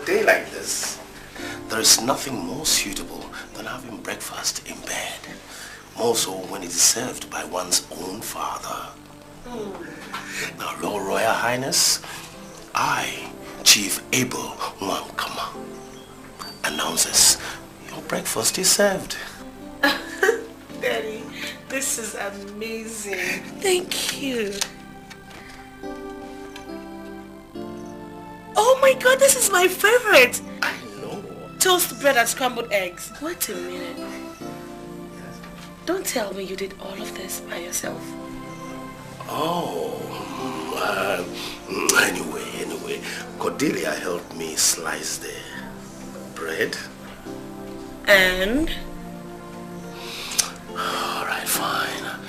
day like this, there is nothing more suitable than having breakfast in bed. More so when it is served by one's own father. Now, Your Royal Highness, I, Chief Abel Nwankama, announces your breakfast is served. Daddy, this is amazing. Thank you. Oh my God, this is my favorite. I know. Toast bread and scrambled eggs. Wait a minute. Don't tell me you did all of this by yourself. Oh, anyway, Cordelia helped me slice the bread. And? All right, fine.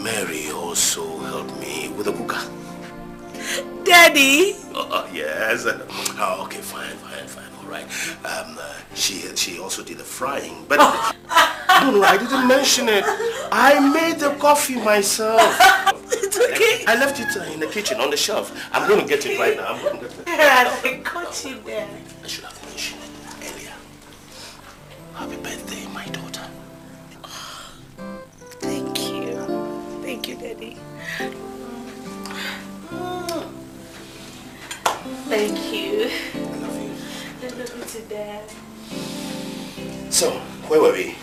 Mary also helped me with the cooker. Daddy! Yes. Oh, okay, fine, all right. She also did the frying, but no, I didn't mention it. I made the coffee myself. It's okay. I left it in the kitchen on the shelf. I'm going to get it right now. I got you there. I should have mentioned it earlier. Happy birthday, my daughter. Thank you. Thank you, Daddy. Thank you. I love you. I love you too, Dad. So, where were we?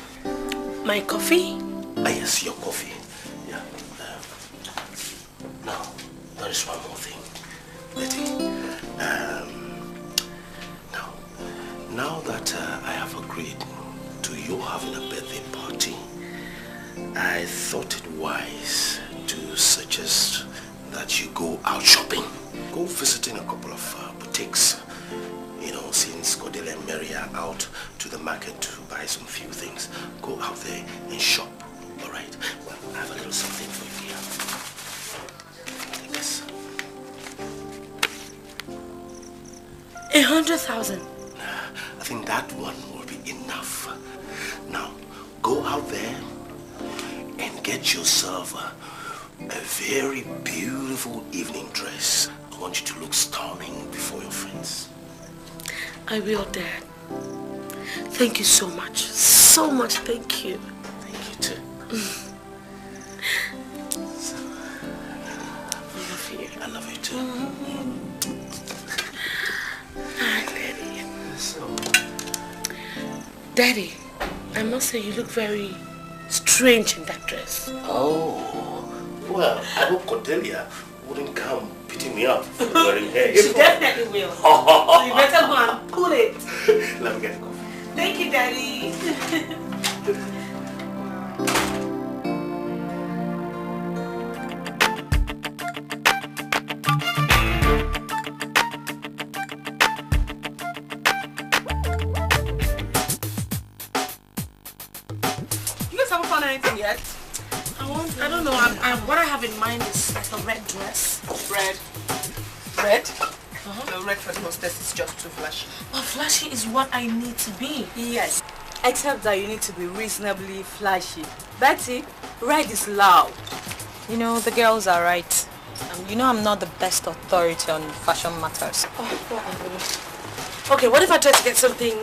My coffee? Ah, yes, your coffee. Yeah. Now, there is one more thing, Letty. Now that I have agreed to you having a birthday party, I thought it wise to suggest that you go out shopping. Go visiting a couple of boutiques. You know, since Cordelia and Mary are out to the market to buy some few things, go out there and shop, all right? Well, I have a little something for you here. Like this. 100,000. I think that one will be enough. Now, go out there and get yourself a very beautiful evening dress. I want you to look stunning before your friends. I will, Dad. Thank you so much. So much, thank you. Thank you too. I love you. I love you too. Daddy. So, Daddy, I must say you look very strange in that dress. oh, well, I hope Cordelia wouldn't come beating me up for wearing hair. She definitely will. So you better go and pull it. Let me get the coffee. Thank you, Daddy. You guys haven't found anything yet? I don't know. What I have in mind is like a red dress. Red? No, red for the hostess is just too flashy. But flashy is what I need to be. Yes. Except that you need to be reasonably flashy. Betty, red is loud. You know, the girls are right. You know I'm not the best authority on fashion matters. Okay, what if I try to get something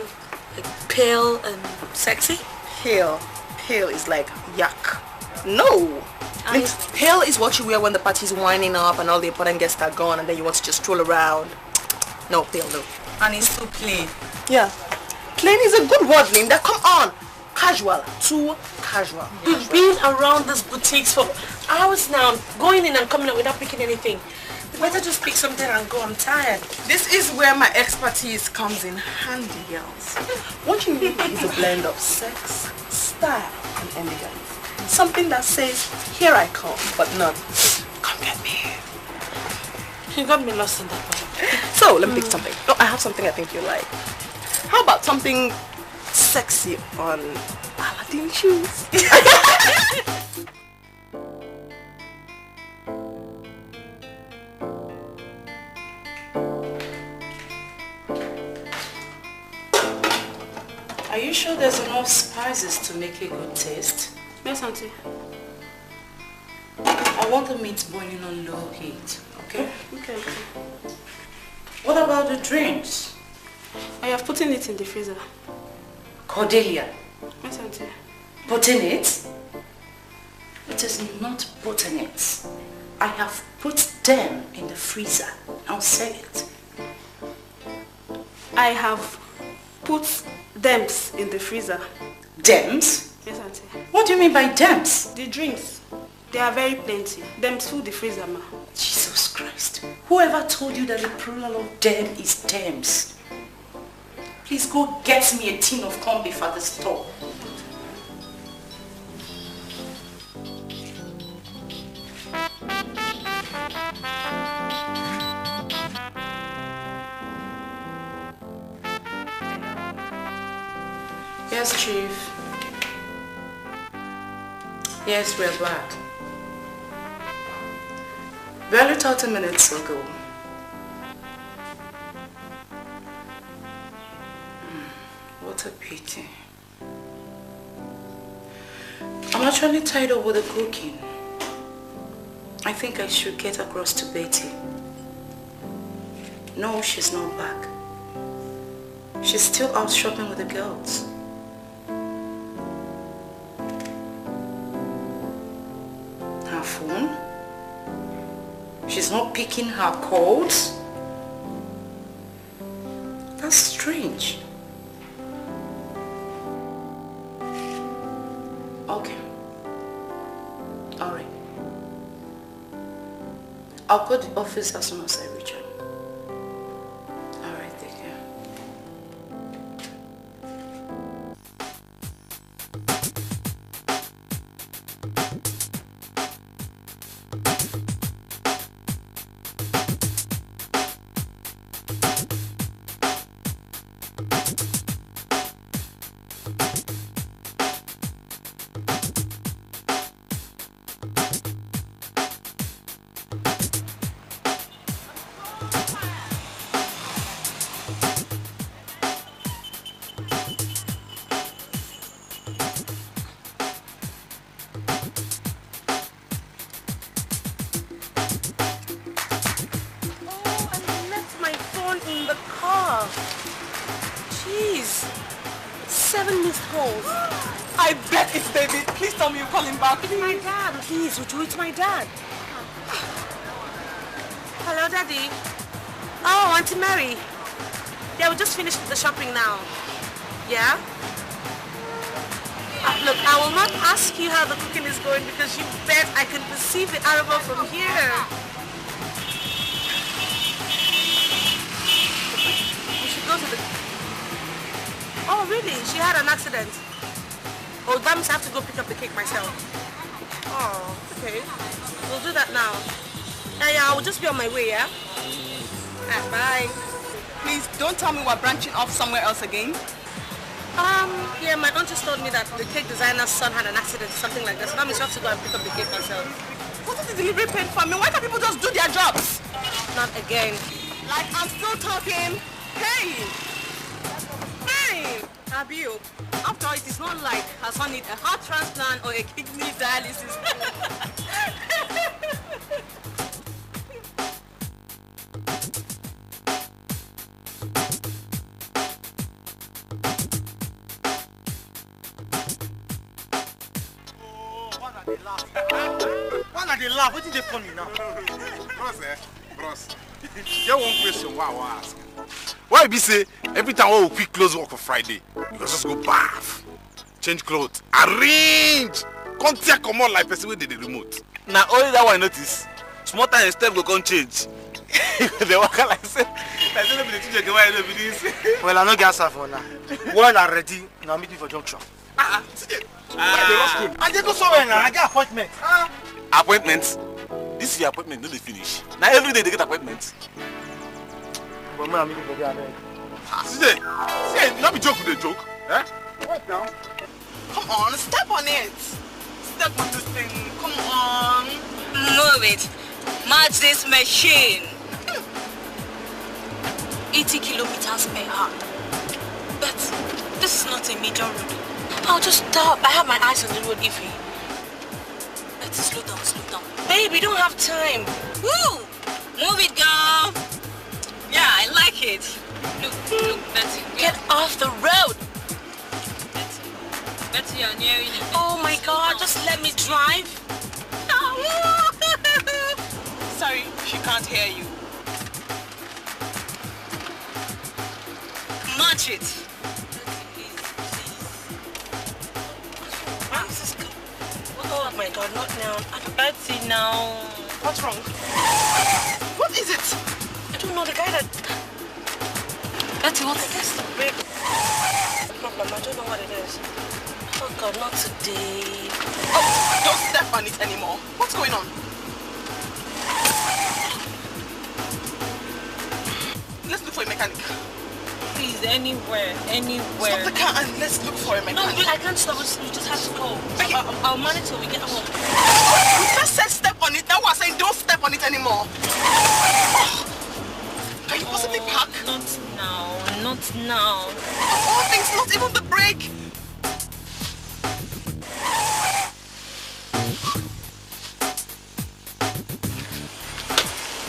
like pale and sexy? Pale is like yuck. No. I mean, pale is what you wear when the party's winding up and all the important guests are gone and then you want to just stroll around. No, pale no. And it's too plain. Yeah. Plain is a good word, Linda. Come on. Casual. Too casual. We've been around these boutiques for hours now, going in and coming out without picking anything. You better just pick something and go. I'm tired. This is where my expertise comes in handy, girls. What you need is a blend of sex, style, and elegance. Something that says, here I come, but not, come get me. You got me lost in that one. So, let me pick something. No, I have something I think you like. How about something sexy on Aladdin shoes? Are you sure there's enough spices to make a good taste? Yes, Auntie. I want the meat boiling on low heat, okay? Okay. What about the drinks? I have put it in the freezer. Cordelia. Yes, Auntie. Putting it? It is not putting it. I have put them in the freezer. Now say it. I have put thems in the freezer. Dems? Yes, Auntie. What do you mean by dems? The drinks. They are very plenty. Thems fill the freezer, ma. Jesus Christ. Whoever told you that the plural of dem is dems? Please go get me a tin of corned beef at the store. Yes, Chief. Yes, we're back. Barely 30 minutes ago. What a pity. I'm actually tired of the cooking. I think I should get across to Betty. No, she's not back. She's still out shopping with the girls. Her phone? She's not picking her calls? That's strange. Okay. Alright. I'll call the office as soon as I reach her. Alright, take care. Please, would you eat my dad? Hello, Daddy. Oh, Auntie Mary. Yeah, we just finished the shopping now. Yeah? Look, I will not ask you how the cooking is going because you bet I can perceive the aroma from here. We should go to the... Oh, really? She had an accident? Oh, that means I have to go pick up the cake myself. Oh, okay. We'll do that now. Yeah, I will just be on my way, yeah? Bye. Please, don't tell me we're branching off somewhere else again. Yeah, my aunt just told me that the cake designer's son had an accident or something like that. So that means I have to go and pick up the cake myself. What is the delivery paid for? I mean, why can't people just do their jobs? Not again. Like, I'm still talking. Hey! Hey! Abiu, after all, it is not like her son need a heart transplant or a kidney dialysis. Why not they laugh? What did they funny now? Bros, get one question I will ask. Why be say every time we quick close work for Friday, we just go bath, change clothes, arrange, come come on like person with the remote. Now only that one notice. Small time step go come change. They walk like say the teacher go why be this. Well, I no get answer for now. When I ready, now meet me for junction. I dey go somewhere now. I get appointment. Appointments? This is your appointment, no dey finish. Now every day they get appointments. But me, I'm meeting for there. See, not be joke with a joke. Eh? What now? Come on, step on it. Step on this thing. Come on. Move it. Match this machine. 80 kilometers per hour. But this is not a major road. I'll just stop. I have my eyes on the road, Ify. Let's slow down, slow down. Babe, we don't have time. Woo! Move it, girl. Yeah, I like it. Look, Betty. Get off the road. Betty, you're nearing it. Oh my God, just let me drive. Sorry, she can't hear you. Munch it. Oh my God, not now. Betty, now. What's wrong? What is it? I don't know, the guy that... Betty, what is this? Big problem, I don't know what it is. Oh God, not today. Oh, don't step on it anymore. What's going on? Let's look for a mechanic. Please, anywhere. Stop the car and let's look for a mechanic. No, I can't stop. You just have to go. Okay. I'll manage till we get home. You just said step on it. Now we're saying don't step on it anymore. Can you possibly park? Not now. Of all things, not even the brake.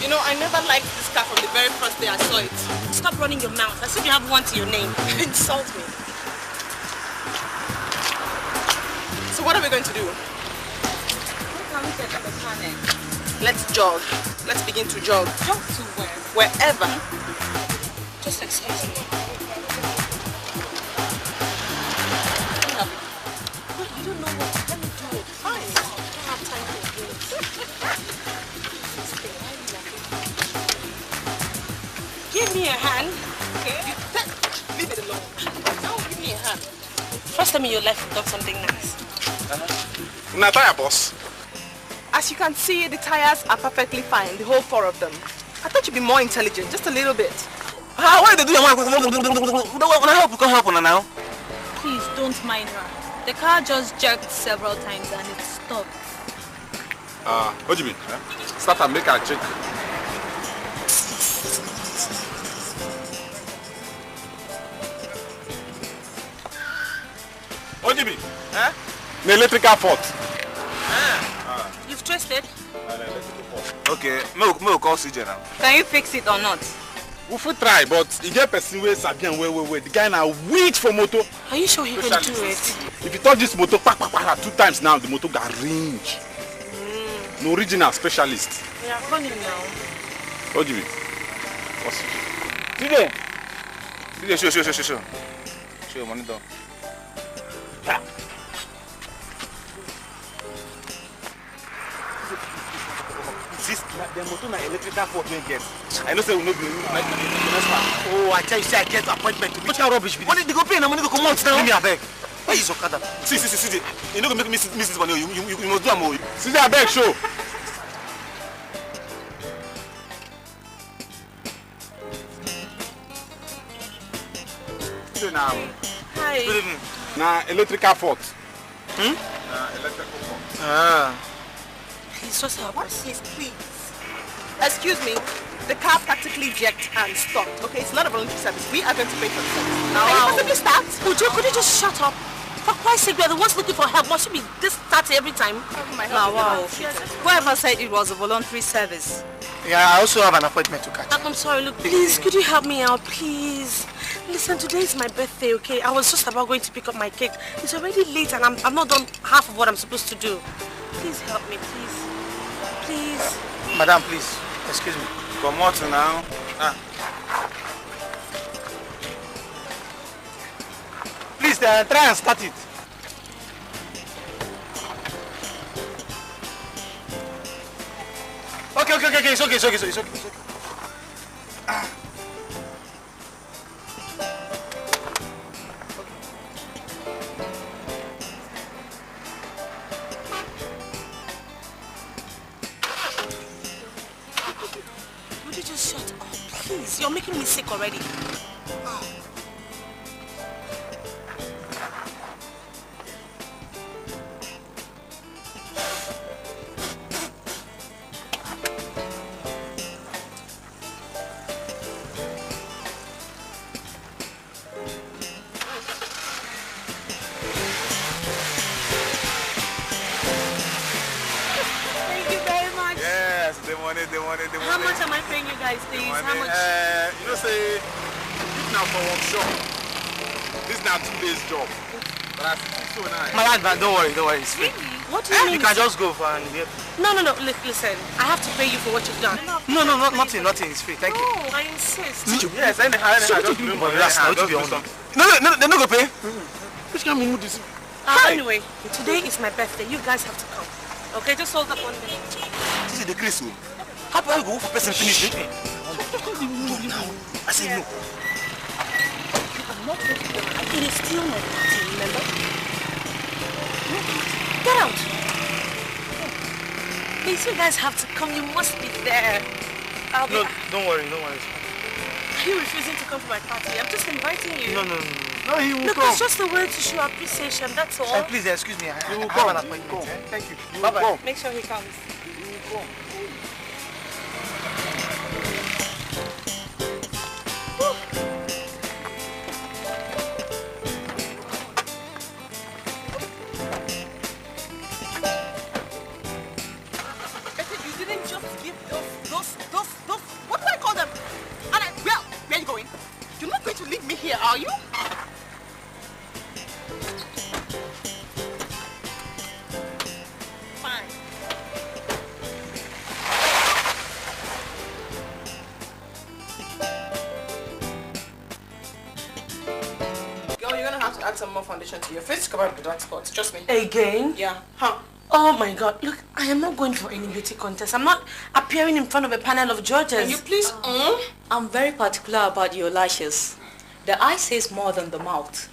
You know, I never liked this car from the very first day I saw it. Stop running your mouth. As if you have one to your name. Insult me. So what are we going to do? How can we get to the mechanic? Let's jog. Let's begin to jog. Jog to where? Wherever. Just excuse me. Wait, you don't know what? Let me do it. Fine. I don't have time for this. Give me a hand. Okay. Leave it alone. Now give me a hand. First time in your life you've done something nice. Nataya, boss. As you can see, the tires are perfectly fine, the whole 4 of them. I thought you'd be more intelligent, just a little bit. Why they do your work? When I help, you can't help her now. Please don't mind her. The car just jerked several times and it stopped. What do you mean? Start and make her check. What do you mean? Huh? The electrical fault. You've traced it? Okay, me call CJ now. Can you fix it or not? We fit try, but you get person wey sabi and wait. The guy now wait for motor. Are you sure he can do it? If you touch this motor, 2 times now, the motor got range. No original specialist. Yeah, call him now. What do you mean? What's it? CJ, sure. Show your monitor. This the motor na electrical fault we get. I know say we no be Oh, I tell you, say I get appointment to meet. What rubbish be this? Money they go pay, na money go come out now. Give me abeg. Why is Okada? See, you no go make me miss this money. You must do am o. CJ abeg show. Now, Hi. Good evening. now electrical fault. Electrical fault. Please just help What us. is please? Excuse me. The car practically jerked and stopped. Okay, it's not a voluntary service. We are going to pay for the service. Now, can you possibly start? Could you just shut up? For Christ's sake, we are the ones looking for help. Must you be this starty every time? Now, wow. Whoever said it was a voluntary service? Yeah, I also have an appointment to catch. I'm sorry, look, please, could you help me out, please? Listen, today is my birthday, okay? I was just about going to pick up my cake. It's already late and I'm not done half of what I'm supposed to do. Please help me, please. Please. Madam, please, excuse me. Come out now. Please, try and start it. Okay, it's okay. Would you just shut up, please? You're making me sick already. Thank you very much. Yes, the money. How much am I paying you guys, please? How much? You know say now for workshop. This is now 2 days job. But I feel so nice. My husband, don't worry, it's free. Really? What do you mean? You can just go for and No, listen. I have to pay you for what you've done. No, nothing, it's free. Thank you. Oh, I insist. Yes, anyhow, just do something. No, they're not gonna pay. Which can mean this? Anyway, today is my birthday. You guys have to come. Okay, just hold up 1 minute. This is the Christmas. How do I go for person finish it? I said no. I'm not going to do it. It is still my party, remember? Get out. Please, you guys have to come. You must be there. No, don't worry. Are you refusing to come for my party? I'm just inviting you. No, he will Look, come. it's just a way to show appreciation, that's all. Please, excuse me. He will I come. have an appointment. Thank you. Bye-bye. Make sure he comes. He will come. You didn't just give those, what do I call them? And where are you going? You're not going to leave me here, are you? Fine. Girl, you're gonna have to add some more foundation to your face to cover up the dark spots. Trust me. Again? Yeah. Huh? Oh my God, look, I am not going for any beauty contest. I'm not appearing in front of a panel of judges. Can you please, I'm very particular about your lashes. The eye says more than the mouth.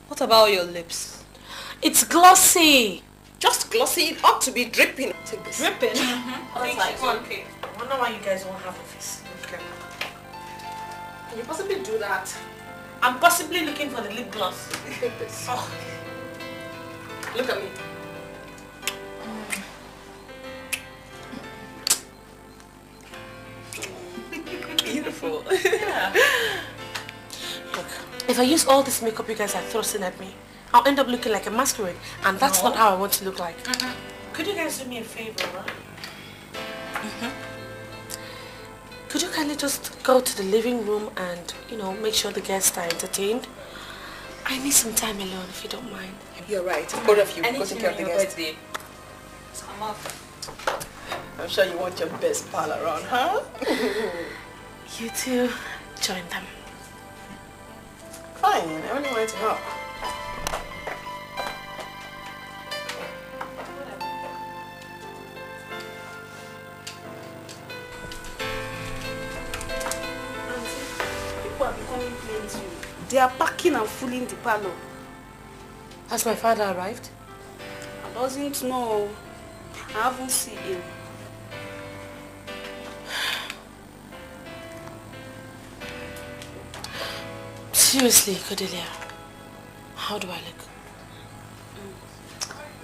What about your lips? It's glossy. Just glossy, it ought to be dripping. Take this. Dripping? Okay. I wonder why you guys won't have office. Okay. Can you possibly do that? I'm possibly looking for the lip gloss. Take this. Oh. Look at me. Beautiful. Yeah. Look, if I use all this makeup you guys are thrusting at me, I'll end up looking like a masquerade, and that's not how I want to look like. Could you guys do me a favor, right? Could you kindly just go to the living room and, make sure the guests are entertained? I need some time alone, if you don't mind. You're right. Both of you go take care of the guests. I'm sure you want your best pal around, huh? You too. Join them. Fine. I only wanted to help. People are becoming plain. They are packing and fooling the parlor. Has my father arrived? I doesn't know. I haven't seen him. Seriously, Cordelia, how do I look?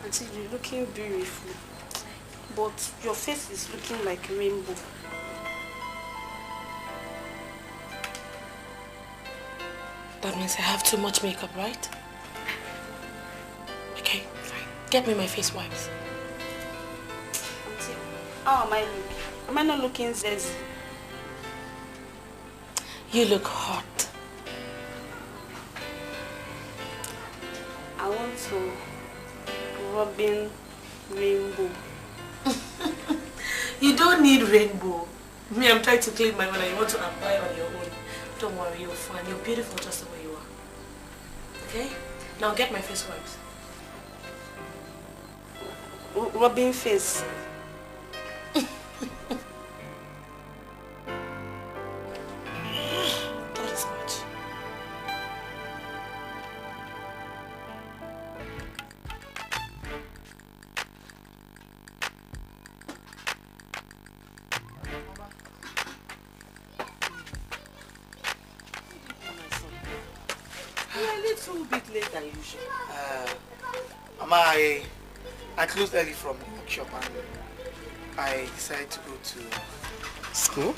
Auntie, you're looking beautiful, but your face is looking like a rainbow. That means I have too much makeup, right? Okay, fine. Get me my face wipes. Auntie, how am I looking? Am I not looking zazzy? You look hot. I want to Robin rainbow. You don't need rainbow. Me, I'm trying to clean my own and you want to apply on your own. Don't worry, you're fine. You're beautiful just the way you are. Okay? Now get my face wipes. Robin face. That is much. You're a little bit late than usual. Mama, I closed early from the workshop and I decided to go to School?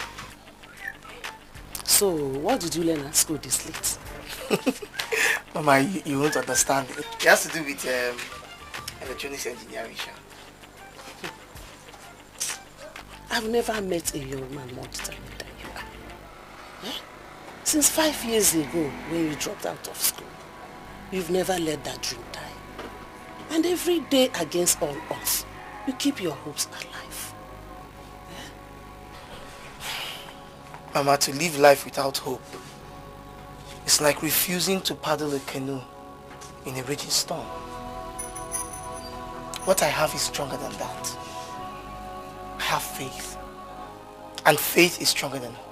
So, what did you learn at school this late? Mama, you won't understand. It has to do with electronics engineering. I've never met a young man more determined than you are. Since 5 years ago, when you dropped out of school, you've never let that dream die. And every day against all odds, you keep your hopes alive. Mama, to live life without hope, it's like refusing to paddle a canoe in a raging storm. What I have is stronger than that. I have faith. And faith is stronger than hope.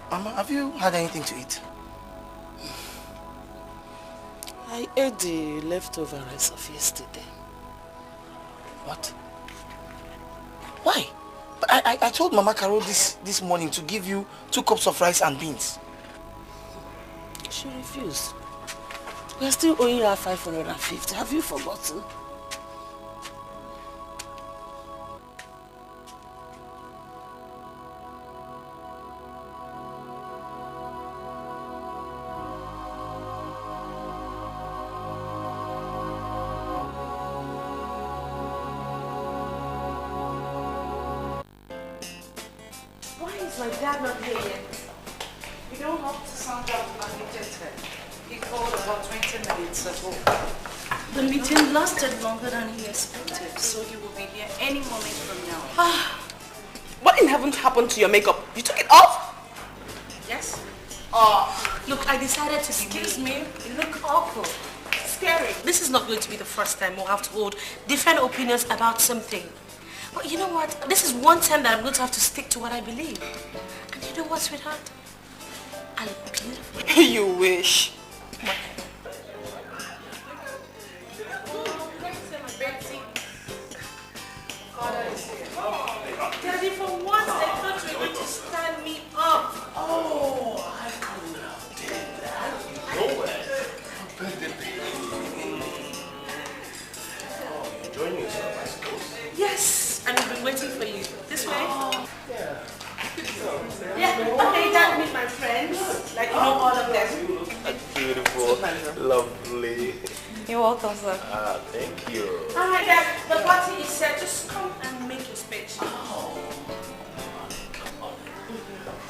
Mama, have you had anything to eat? I ate the leftover rice of yesterday. What? Why? But I told Mama Carol this morning to give you 2 cups of rice and beans. She refused. We are still owing her 550. Have you forgotten? My dad not here yet. We don't have to sound out agitated. He called about 20 minutes ago. The meeting lasted longer than he expected, so he will be here any moment from now. What in heaven happened to your makeup? You took it off? Yes? Look, I decided to Excuse me, you look awful. Scary. This is not going to be the first time we'll have to hold different opinions about something. But you know what? This is one time that I'm going to have to stick to what I believe. And you know what, sweetheart? I look beautiful. You wish. Daddy, for once I thought you were going to stand me up. Oh, I couldn't have done that. Nowhere. Oh, you're enjoying yourself, I suppose. Yes, and I've been waiting for you. This way? Oh, yeah. Yeah, okay, Dad, meet my friends. Like, you know, all of them. Beautiful, lovely. You're welcome, sir. Ah, thank you. All right, Dad, the party is set. Just come and make your speech. Oh, come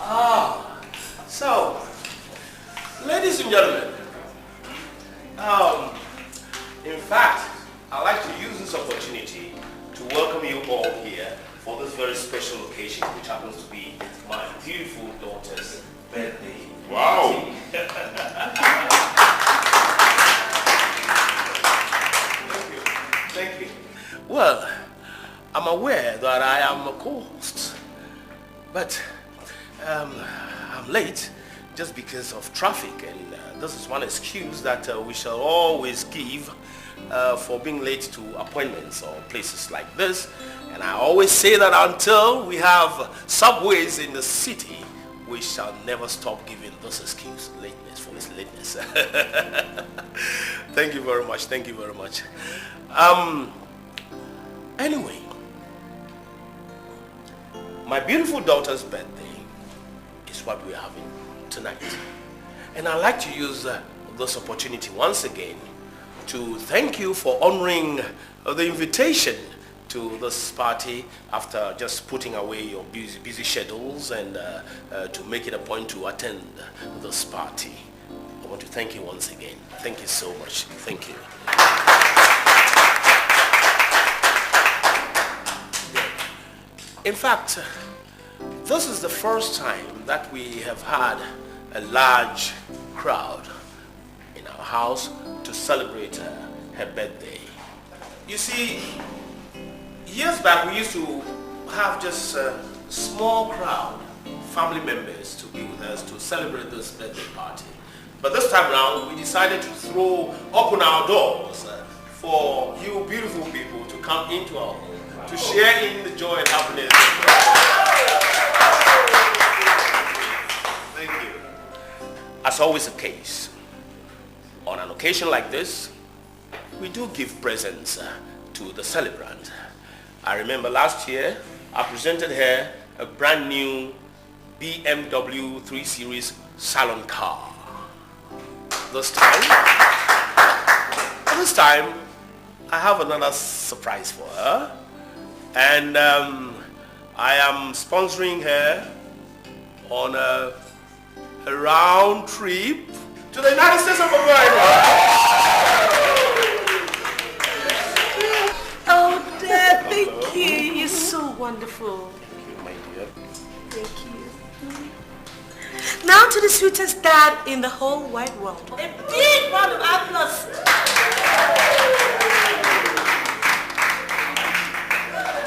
on. So, ladies and gentlemen, in fact, I'd like to use this opportunity to welcome you all here for this very special occasion, which happens to be my beautiful daughter's birthday. Wow. Thank you. Well, I'm aware that I am a co-host, but I'm late just because of traffic, and this is one excuse that we shall always give for being late to appointments or places like this. And I always say that until we have subways in the city, we shall never stop giving this excuse, lateness for its lateness. Thank you very much. Thank you very much. Anyway, my beautiful daughter's birthday is what we're having tonight. And I'd like to use this opportunity once again to thank you for honoring the invitation to this party after just putting away your busy schedules and to make it a point to attend this party. I want to thank you once again. Thank you so much. Thank you. In fact, this is the first time that we have had a large crowd in our house to celebrate her birthday. You see, years back we used to have just a small crowd, family members, to be with us to celebrate this birthday party. But this time around we decided to open our doors for you beautiful people to come into our home to share in the joy and happiness. Thank you. As always the case, on an occasion like this, we do give presents to the celebrant. I remember last year, I presented her a brand new BMW 3 Series salon car. This time, I have another surprise for her. And I am sponsoring her on a round trip to the United States of America. Oh, Dad, thank you. You're so wonderful. Thank you, my dear. Thank you. Now to the sweetest dad in the whole wide world. A big round of applause.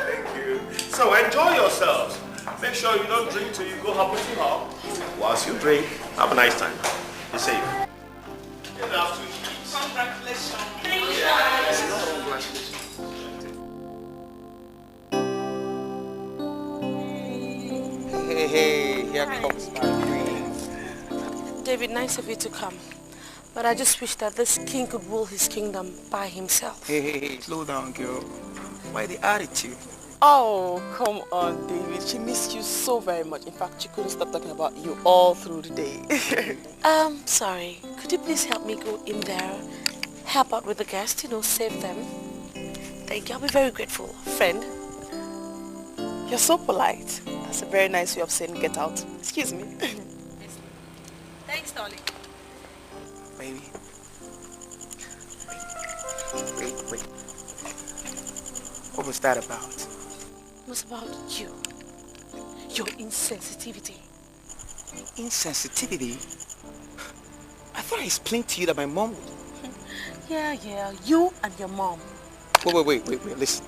Thank you. So enjoy yourselves. Make sure you don't drink till you go happily home. Whilst you drink, have a nice time. Be safe. Get out to eat. Congratulations. Thank you. Hey, here comes my queen. David, nice of you to come. But I just wish that this king could rule his kingdom by himself. Hey, slow down, girl. Why the attitude? Oh, come on, David. She missed you so very much. In fact, she couldn't stop talking about you all through the day. Sorry. Could you please help me go in there, help out with the guests, save them? Thank you. I'll be very grateful, friend. You're so polite. That's a very nice way of saying get out. Excuse me. Thanks, darling. Baby. Wait. What was that about? It was about you. Your insensitivity. Insensitivity? I thought I explained to you that my mom would... Yeah. You and your mom. Wait, listen.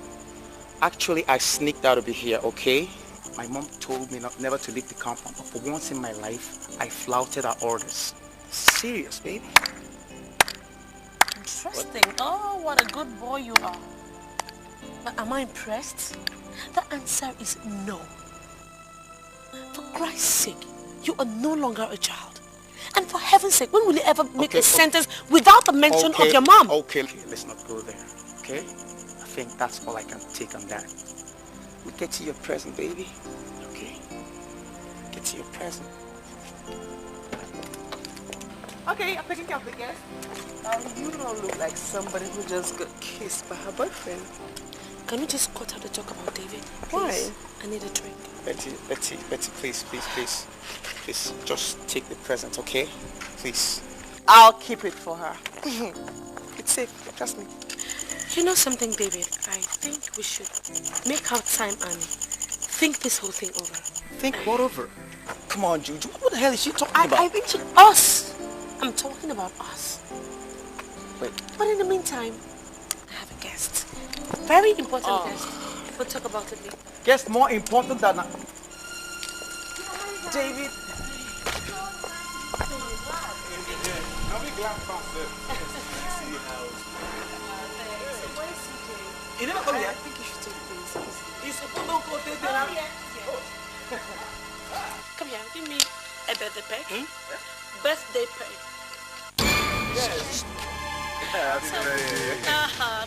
Actually, I sneaked out of here, okay? My mom told me never to leave the compound, but for once in my life, I flouted her orders. Serious, baby. Interesting. Oh, what a good boy you are. But am I impressed? The answer is no. For Christ's sake, you are no longer a child. And for heaven's sake, when will you ever make a sentence without the mention of your mom? Okay, let's not go there, okay? I think that's all I can take on that. We'll get to your present, baby. Okay? Get to your present. Okay, I'm taking care of the guest. You don't look like somebody who just got kissed by her boyfriend. Can we just cut out the talk about David? Why? Please? I need a drink. Betty, please, just take the present, okay? Please. I'll keep it for her. It's safe, trust me. You know something, David? I think we should make our time and think this whole thing over. Think what over? Come on, Juju. What the hell is she talking about? I think us. I'm talking about us. Wait. But in the meantime, I have a guest. Very important guest. We'll talk about it later. Guess more important than... David. You never come here? I think you should take this. He's supposed to go take the... Come here, give me a birthday peg. Birthday peg. Yes.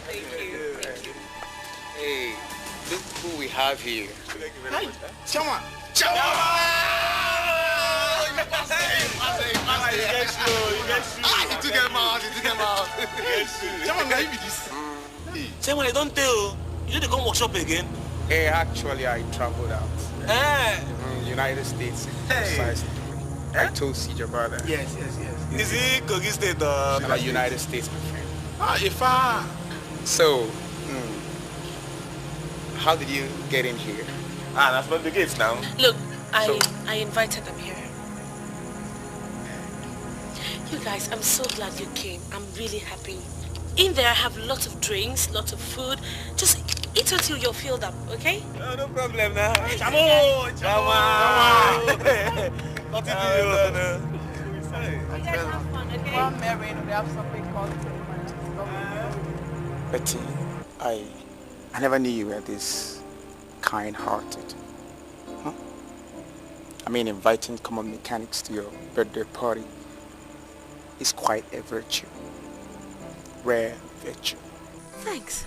Thank you. Hey, look who we have here. Hi, Chama. You took him out. Chama, may I be this? Chama, I don't tell. You need to come workshop again. Hey, actually, I traveled out. United States. Precisely. I told CJ brother. Yes. Is he Kogi State? United States, my friend. So, how did you get in here? That's not the gates now. Look, I invited them here. You guys, I'm so glad you came. I'm really happy. In there, I have lots of drinks, lots of food. Just eat until you're filled up, okay? No problem now. Chamo! Continue. You guys have fun, okay? While married, we have something called Betty, I never knew you were this kind-hearted. Huh? I mean, inviting common mechanics to your birthday party is quite a virtue. Rare virtue. Thanks.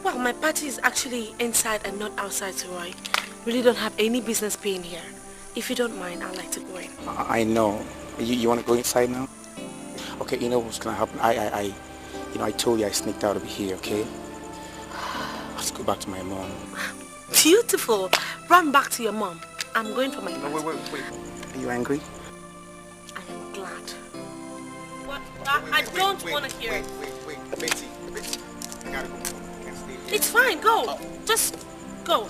Well, my party is actually inside and not outside, so I really don't have any business being here. If you don't mind, I'd like to go in. I know. You want to go inside now? Okay, you know what's gonna happen? I told you I sneaked out of here, okay? Let's go back to my mom. beautiful. Run back to your mom. I'm going for my No, wait. Are you angry? I am glad. What? I don't want to hear it. Wait, Betty. I gotta go. It's fine, go. Just go.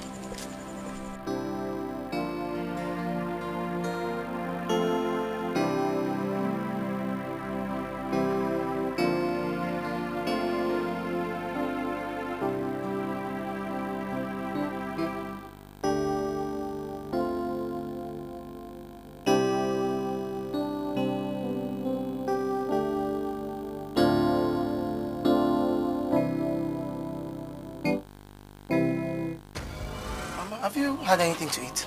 Have you had anything to eat?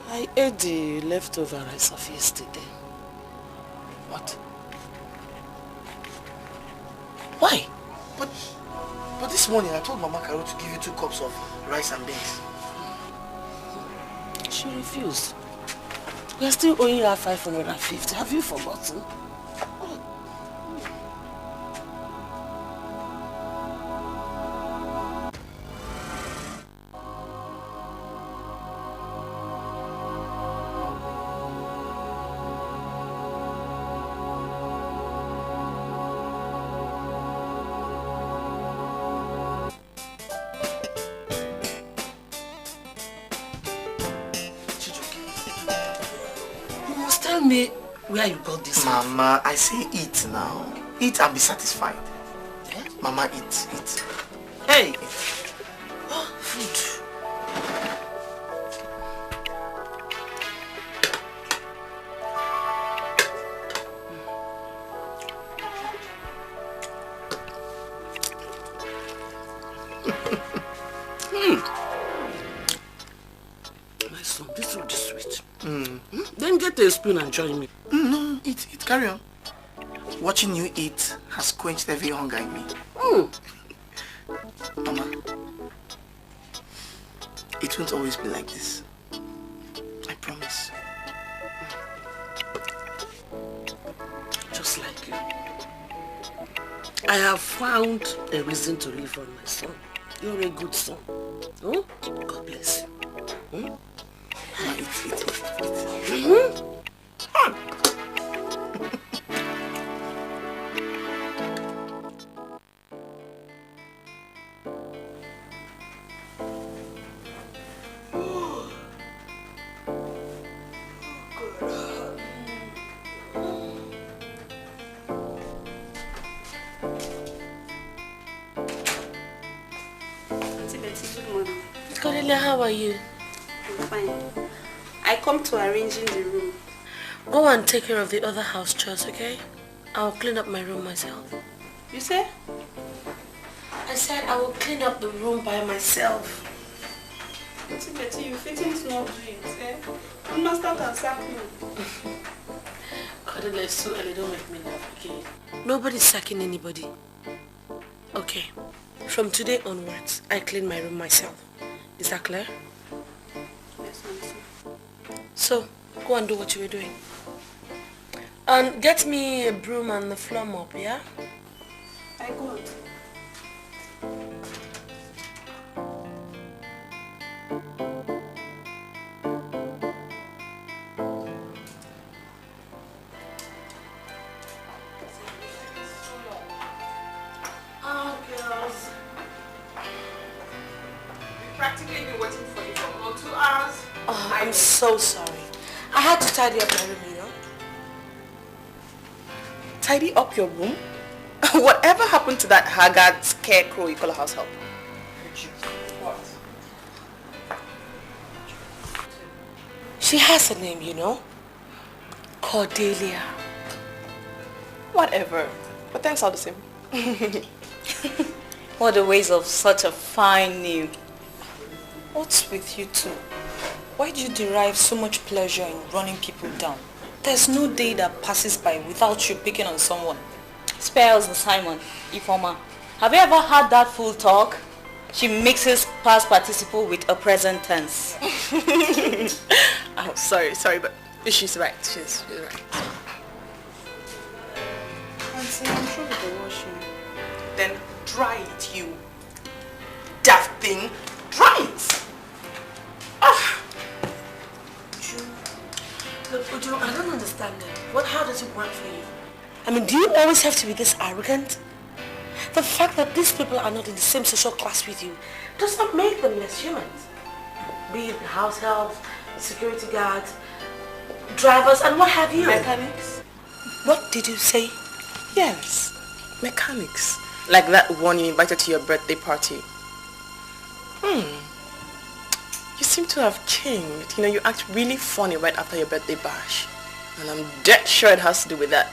I ate the leftover rice of yesterday. What? Why? But this morning I told Mama Carol to give you 2 cups of rice and beans. She refused. We are still owing her 550. Have you forgotten? Tell me where you got this. Mama, I say eat now. Eat and be satisfied. Eh? Mama, eat. Hey! Oh, food. My son, this will be sweet. Then get a spoon and join me. No, eat. Carry on. Watching you eat has quenched every hunger in me. Mama, it won't always be like this. I promise. Just like you. I have found a reason to live on, my son. You're a good son. Oh, God bless you. Mama, eat. Cornelia, how are you? I'm fine. I come to arranging the room. Go and take care of the other house chores, okay? I'll clean up my room myself. You say? I said I will clean up the room by myself. Betty, you fitting to not do it, eh? The master can sack me. Cornelia, it's too early, don't make me laugh, okay? Nobody's sacking anybody. Okay. From today onwards, I clean my room myself. Is that clear? Yes, Auntie. So, go and do what you were doing. And get me a broom and the floor mop, yeah? I go, Auntie. Oh, girls. Practically been waiting for you for about 2 hours. Oh, I'm so sorry. I had to tidy up my room, you know? Tidy up your room? Whatever happened to that haggard scarecrow you call a house help? What? She has a name, you know? Cordelia. Whatever. But thanks all the same. What a waste of such a fine name. What's with you two? Why do you derive so much pleasure in running people down? There's no day that passes by without you picking on someone. Spare us the Simon, Ifoma. Have you ever had that full talk? She mixes past participle with a present tense. Oh, sorry, but she's right. She's right. Auntie, I'm sure with the washing. Then dry it, you. thing dries. Look, Uju, I don't understand it. How does it work for you? I mean, do you always have to be this arrogant? The fact that these people are not in the same social class with you does not make them less humans. Be it house helps, security guards, drivers, and what have you. Mechanics? What did you say? Yes, mechanics. Like that one you invited to your birthday party. You seem to have changed. You know, you act really funny right after your birthday bash. And I'm dead sure it has to do with that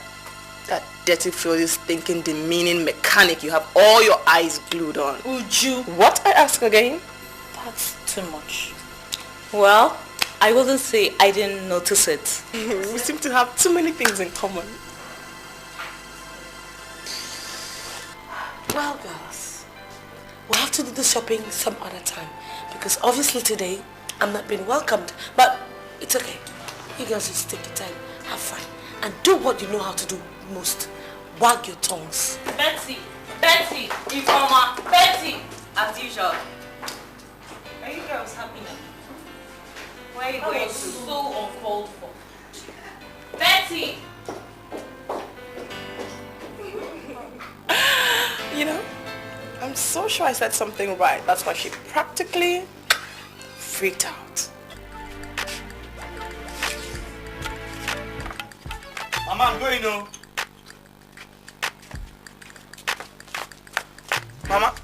dirty, filthy, stinking, demeaning mechanic you have all your eyes glued on. Uju. What? I ask again? That's too much. Well, I wouldn't say I didn't notice it. We seem to have too many things in common. Well, girls, we'll have to do the shopping some other time. Because obviously today, I'm not being welcomed. But it's okay. You girls just take your time, have fun, and do what you know how to do most. Wag your tongues. Betty, Informer, Betty, as usual. Are you girls happy now? Why are you going so uncalled for? Betty! You know, I'm so sure I said something right. That's why she practically freaked out. Mama, I'm going now. Mama.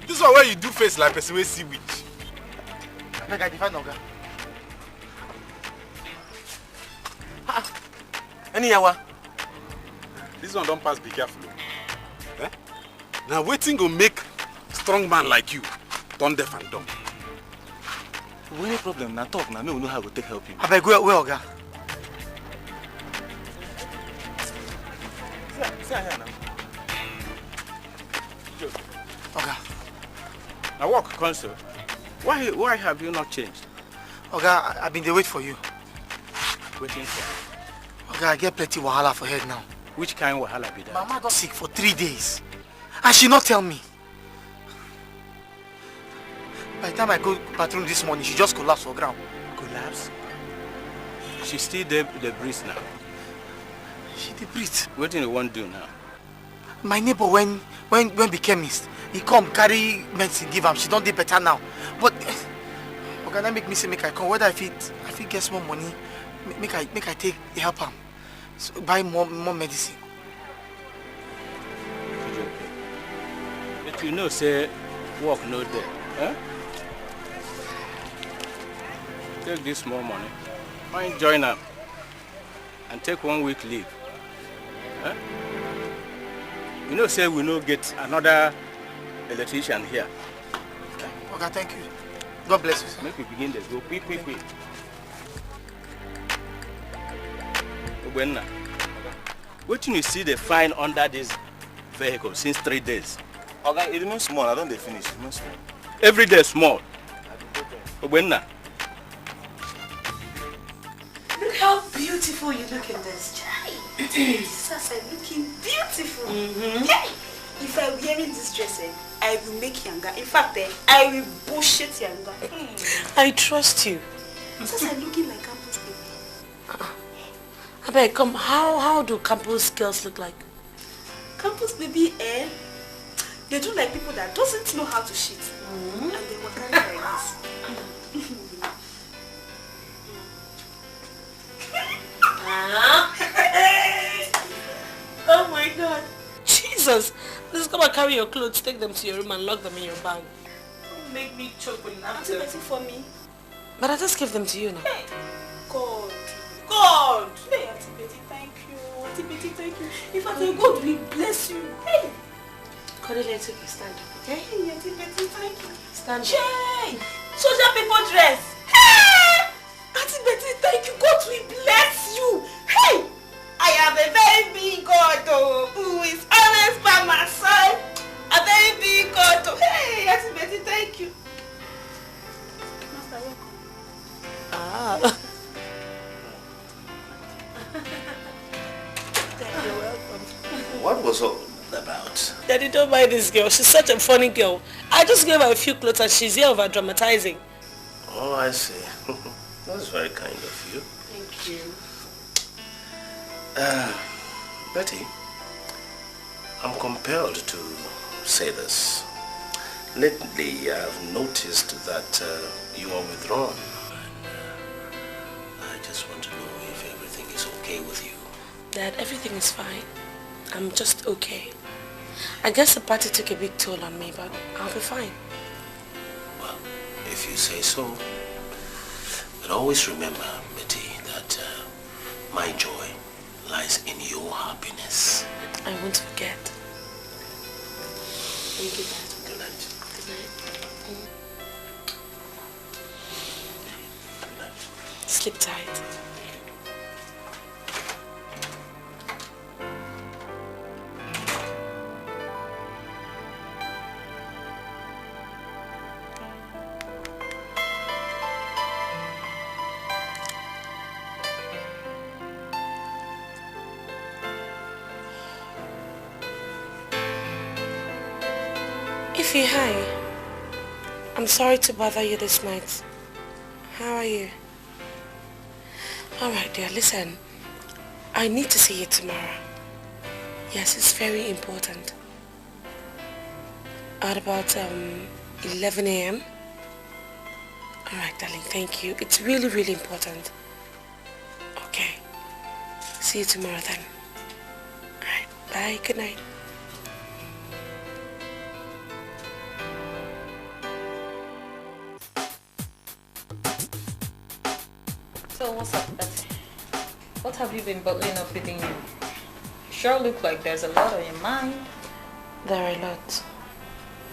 This is where you do face like person wey see witch. I define Oga. Any yawa? This one don't pass, be careful. Eh? Now waiting go make strong man like you turn deaf and dumb. Any problem? Now talk now. Me we know how to take help you. I beg where Oga? See here now. Oga. Now walk, Consul. Why have you not changed? Oga, I've been there wait for you. Waiting for? Oga, I get plenty wahala for head now. Which kind of wahala be that? Mama got sick for 3 days. And she not tell me. By the time I go bathroom this morning, she just collapsed for ground. Collapse? She still there, the breeze now. She did breathe. What do you want to do now? My neighbor when the chemist, he come carry medicine give am. She don't do better now. But Oga, that make me say make I come. Whether I fit get small money, make I take help am. So buy more medicine. But you know say work no there. Huh? Take this small money. Find join up and take 1 week leave. Huh? You know say we no get another electrician here. Okay, thank you. God bless you, sir. Make we begin this. Go quick. When what you see the fine under this vehicle since 3 days? Okay, it remains small. I don't finish. It remains small. Every day small. When Look how beautiful you look in this. Sasa looking beautiful. Hey, if I'm wearing this dress, I will make younger. In fact, I will bullshit younger. I trust you. Sasa looking like campus baby. I beg, come. How do campus girls look like? Campus baby, they do like people that doesn't know how to shit, and they were kind of like this. Oh my God. Jesus, Just come and carry your clothes, take them to your room and lock them in your bag. Don't make me choke with Auntie laughter. Betty for me. But I just give them to you now. Hey, God. God. Hey, Auntie Betty, thank you. Auntie Betty, thank you. In fact, God will bless you. Hey. Cordelia, it's okay, stand up, okay? Hey, Auntie Betty, thank you. Stand up. Jay! Social people dress. Hey! Auntie Betty, thank you. God will bless you. Hey! I have a very big God who is always by my side. A very big God. Hey, Auntie Betty, thank you. Master, welcome. Ah. You're welcome. What was all about? Daddy, don't mind this girl. She's such a funny girl. I just gave her a few clothes and she's here over dramatizing. Oh, I see. That's very kind of you. Thank you. Betty, I'm compelled to say this. Lately, I've noticed that you are withdrawn. I just want to know if everything is okay with you. Dad, everything is fine. I'm just okay. I guess the party took a big toll on me, but I'll be fine. Well, if you say so. But always remember, Betty, that my joy lies in your happiness. I won't forget. Thank you, Dad. Good night. Good night. Sleep tight. Ify, hi. I'm sorry to bother you this night. How are you? Alright dear, listen. I need to see you tomorrow. Yes, it's very important. At about 11 a.m. Alright darling, thank you. It's really, really important. Okay. See you tomorrow then. Alright, bye, good night. So what's up, Betty? What have you been bottling up within you? Sure look like there's a lot on your mind. There are a lot.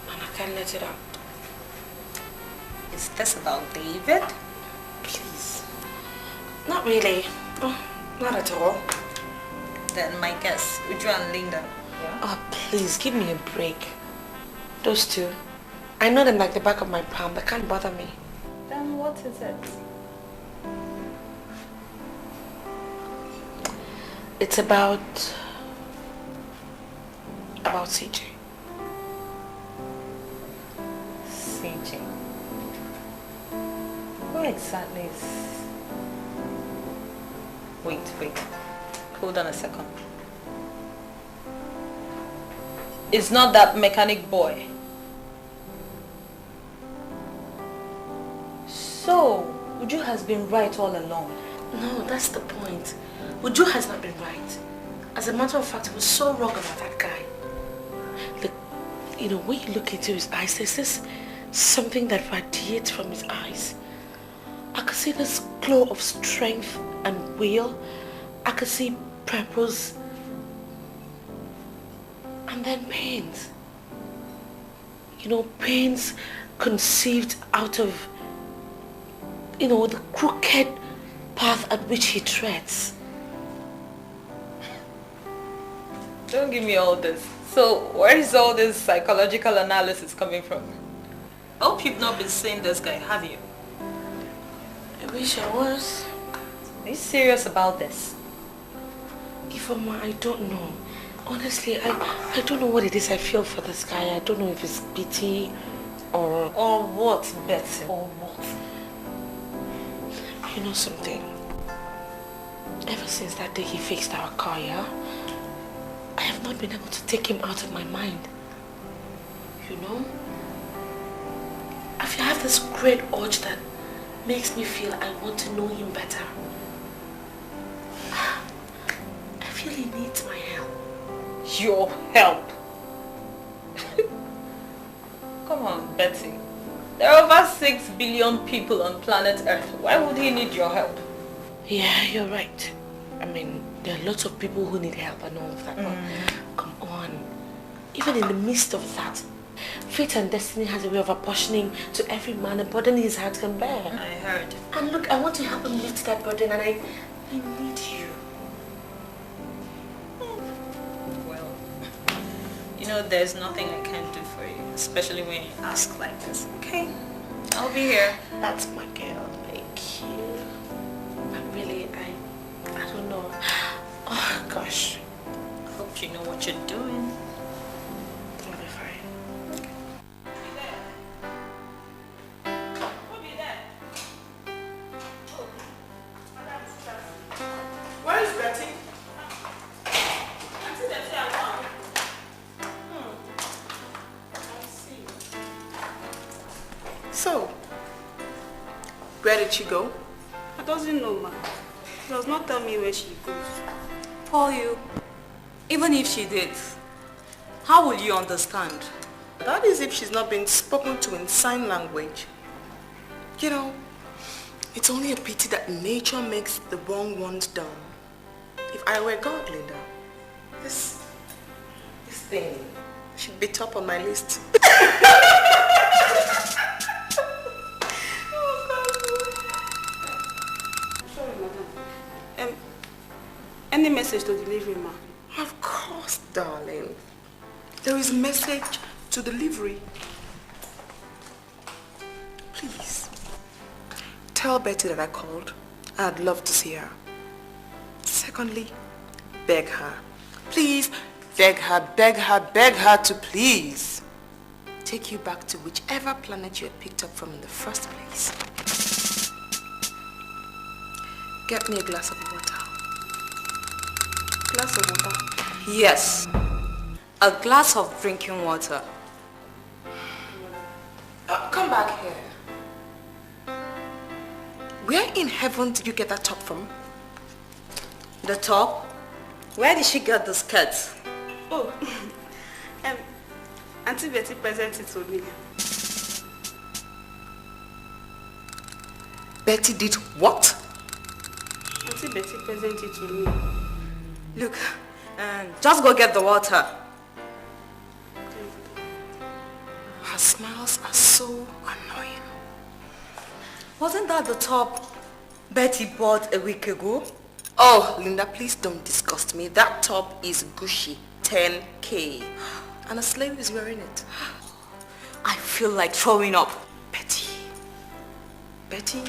And I can't let it out. Is this about David? Please. Not really. Oh, not at all. Then my guess, Uju and Linda. Yeah? Oh, please, give me a break. Those two. I know them like the back of my palm. They can't bother me. Then what is it? It's about CJ. CJ. Who exactly is... Wait. Hold on a second. It's not that mechanic boy. So, Uju has been right all along. No, that's the point. Uju has not been right. As a matter of fact, he was so wrong about that guy. Look, you know, when you look into his eyes, there's this something that radiates from his eyes. I could see this glow of strength and will. I could see purpose. And then pains. You know, pains conceived out of, you know, the crooked path at which he treads. Don't give me all this. So, where is all this psychological analysis coming from? I hope you've not been seeing this guy, have you? I wish I was. Are you serious about this? Ifoma, I don't know. Honestly, I don't know what it is I feel for this guy. I don't know if it's pity or... Or what, Betsy? Or what? You know something? Ever since that day he fixed our car, yeah? I have not been able to take him out of my mind. You know? I have this great urge that makes me feel I want to know him better. I feel he needs my help. Your help? Come on, Betty. There are over 6 billion people on planet Earth. Why would he need your help? Yeah, you're right. I mean, there are lots of people who need help and all of that. But come on. Even in the midst of that, fate and destiny has a way of apportioning to every man a burden his heart can bear. I heard. And look, I want to help him lift that burden, and I need you. Well, you know, there's nothing I can do for you, especially when you ask like this. Okay? I'll be here. That's my girl. Thank you. But really, I don't know. Oh, gosh. I hope you know what you're doing. I'll be fine. Where is Betty? So, where did she go? I doesn't know, ma. She does not tell me where she goes. For you. Even if she did, how will you understand? That is if she's not been spoken to in sign language. You know, it's only a pity that nature makes the wrong ones dumb. If I were God, Linda, this thing should be top on my list. Sorry, madam. Any message to delivery, ma? Of course, darling. There is a message to delivery. Please, tell Betty that I called. I'd love to see her. Secondly, beg her. Please, beg her to please take you back to whichever planet you had picked up from in the first place. Get me a glass of water. Glass of water? Yes. A glass of drinking water. Come back here. Where in heaven did you get that top from? The top? Where did she get the skirt? Oh, Auntie Betty presented it to me. Betty did what? Auntie Betty presented it to me. Look, just go get the water. Her smiles are so annoying. Wasn't that the top Betty bought a week ago? Oh, Linda, please don't disgust me. That top is Gucci, 10K. And a slave is wearing it. I feel like throwing up. Betty. Betty.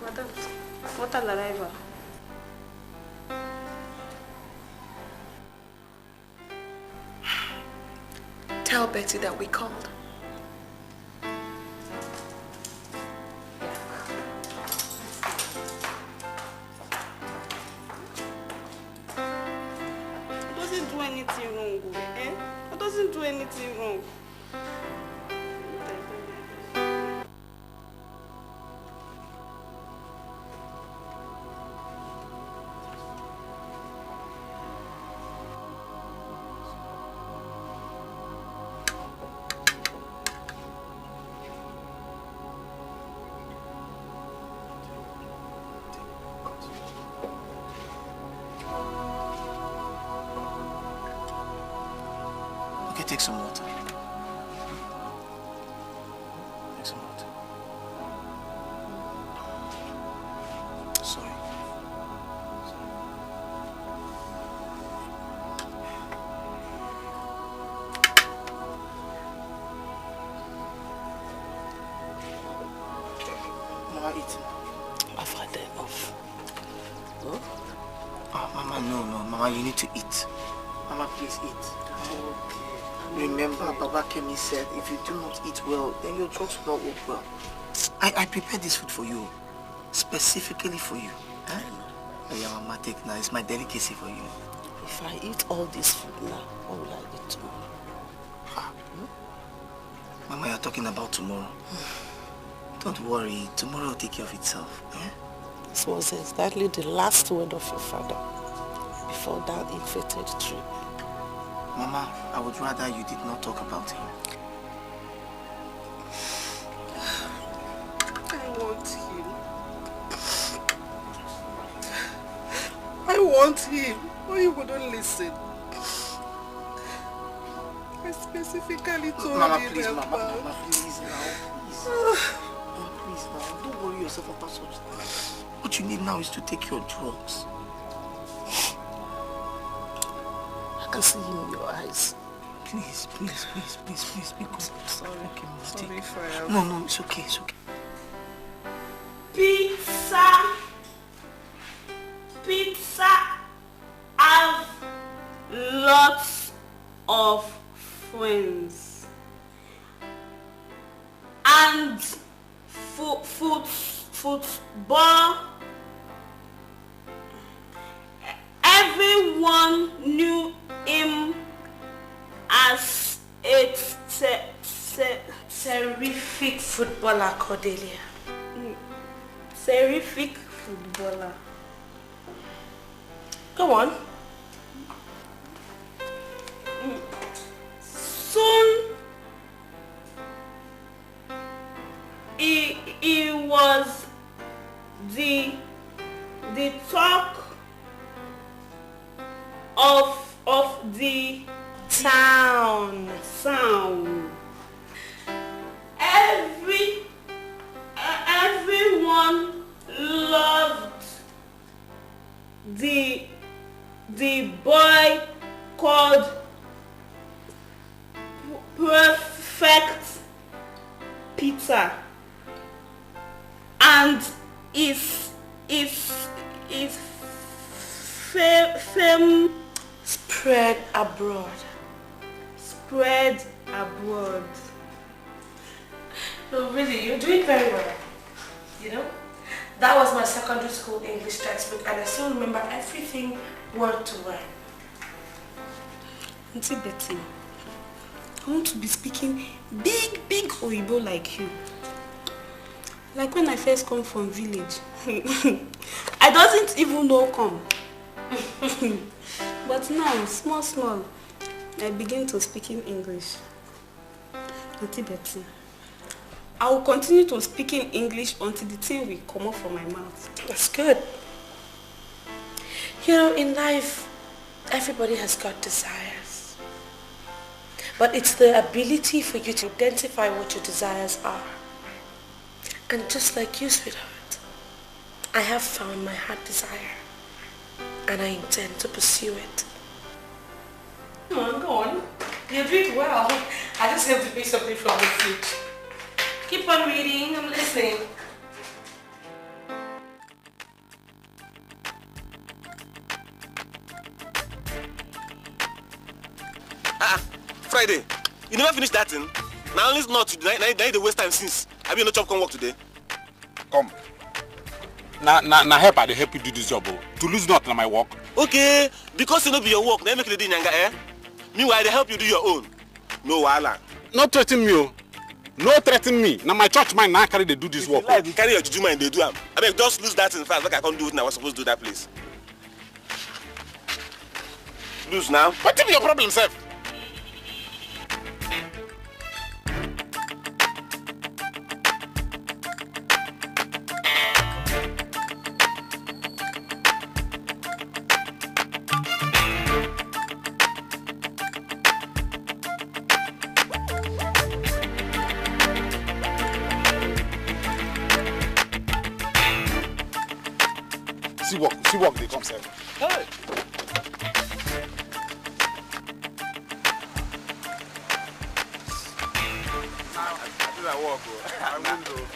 Madam, water la river. Tell Betty that we called. It doesn't do anything wrong, eh? It doesn't do anything wrong. Take some water. Take some water. Sorry. Mama, eat. I've had enough. Huh? Oh, Mama, no. Mama, you need to eat. Mama, please eat. Okay. Remember, Baba Kemi said, if you do not eat well, then your drugs will not work well. I prepared this food for you, specifically for you. Huh? Oh yeah, Mama, take now. It's my delicacy for you. If I eat all this food now, what will I eat tomorrow? Mama, you're talking about tomorrow. Don't worry, tomorrow will take care of itself. Eh? This was exactly the last word of your father. before that ill-fated trip. Mama, I would rather you did not talk about him. I want him. I want him. Why you wouldn't listen? I specifically told Mama, you please, that. Mama, please now, please. Mama, please now, don't worry yourself about such things. What you need now is to take your drugs. I can see him in your eyes. Please, please, please, please, please, be good. I'm sorry. Okay, Sorry for No, it's okay, it's okay. Pizza have lots of friends. And football, everyone knew him as a terrific footballer, Cordelia. Terrific footballer. Go on. Soon he was the talk of the town. Everyone loved the boy called Perfect Peter, and his fame spread abroad. No, really, you're doing very well. You know, that was my secondary school English textbook, and I still remember everything word to word. Auntie Betty, I want to be speaking big Oyibo like you. Like when I first come from village. I doesn't even know come. But now, small, I begin to speak in English. Auntie Betty, I will continue to speak in English until the thing will come out from my mouth. That's good. You know, in life, everybody has got desires. But it's the ability for you to identify what your desires are. And just like you, sweetheart, I have found my heart desire. And I intend to pursue it. Come on, go on. You're doing well. I just have to pick something from the fridge. Keep on reading, I'm listening. Friday, you never finished that thing? Now let's not today. Now the waste time since. Have you no job come work today? Come. Now help I help you do this job. To lose not na my work. Okay, because it no be your work, now make the day nyanga, eh? Meanwhile, they help you do your own. No wahala. Not threaten me. No threaten me. Now my church mind now carry they do this work. Like you carry your juju mind, they do am. I mean, just lose that thing fast. Like I can't do it now. I was supposed to do that place. Lose now. What is your problem, sir? See work they come, sir. Hey.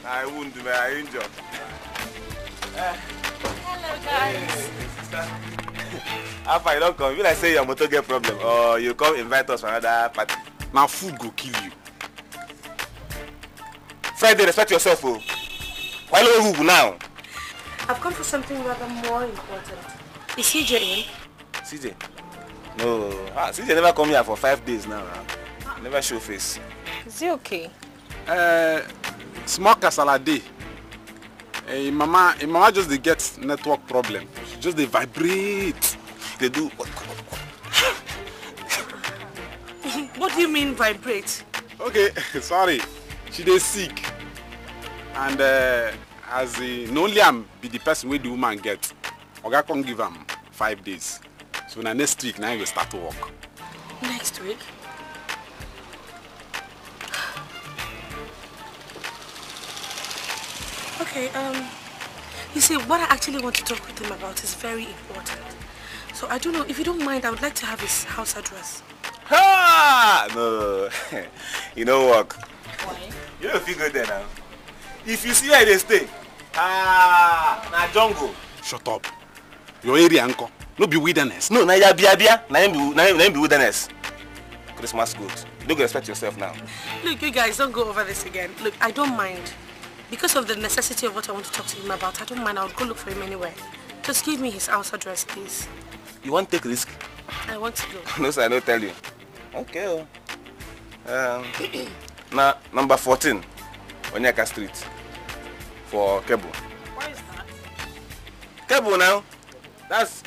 I won't do I enjoy. Hello guys. After you don't come, will I say your motor get problem or you come invite us for another party? Now food go kill you. Friday, respect yourself, oh. Why don't you now? I've come for something rather more important. Is CJ in? CJ? No. CJ never come here for 5 days now. Never show face. Is he okay? Small casala day. Mama just they get network problem. She just they vibrate. they do. What do you mean vibrate? Okay, sorry. She dey sick. And as only am be the person where the woman get, Oga can give am 5 days. So now next week, now we start to work. Next week? Okay, you see, what I actually want to talk with him about is very important. So I don't know, if you don't mind, I would like to have his house address. Ah! No. You know what? Why? You don't feel good there now. If you see where they stay, na jungle. Shut up. Your area, uncle. No be wilderness. No, na ya bia. Na him be wilderness. Christmas good. You don't respect yourself now. Look, you guys, don't go over this again. Look, I don't mind. Because of the necessity of what I want to talk to him about, I don't mind. I'll go look for him anywhere. Just give me his house address, please. You want to take risk? I want to go. No, sir, I don't tell you. Okay. Now, number 14, Onyeka Street, for Kebu. Where is that? Kebu now. That's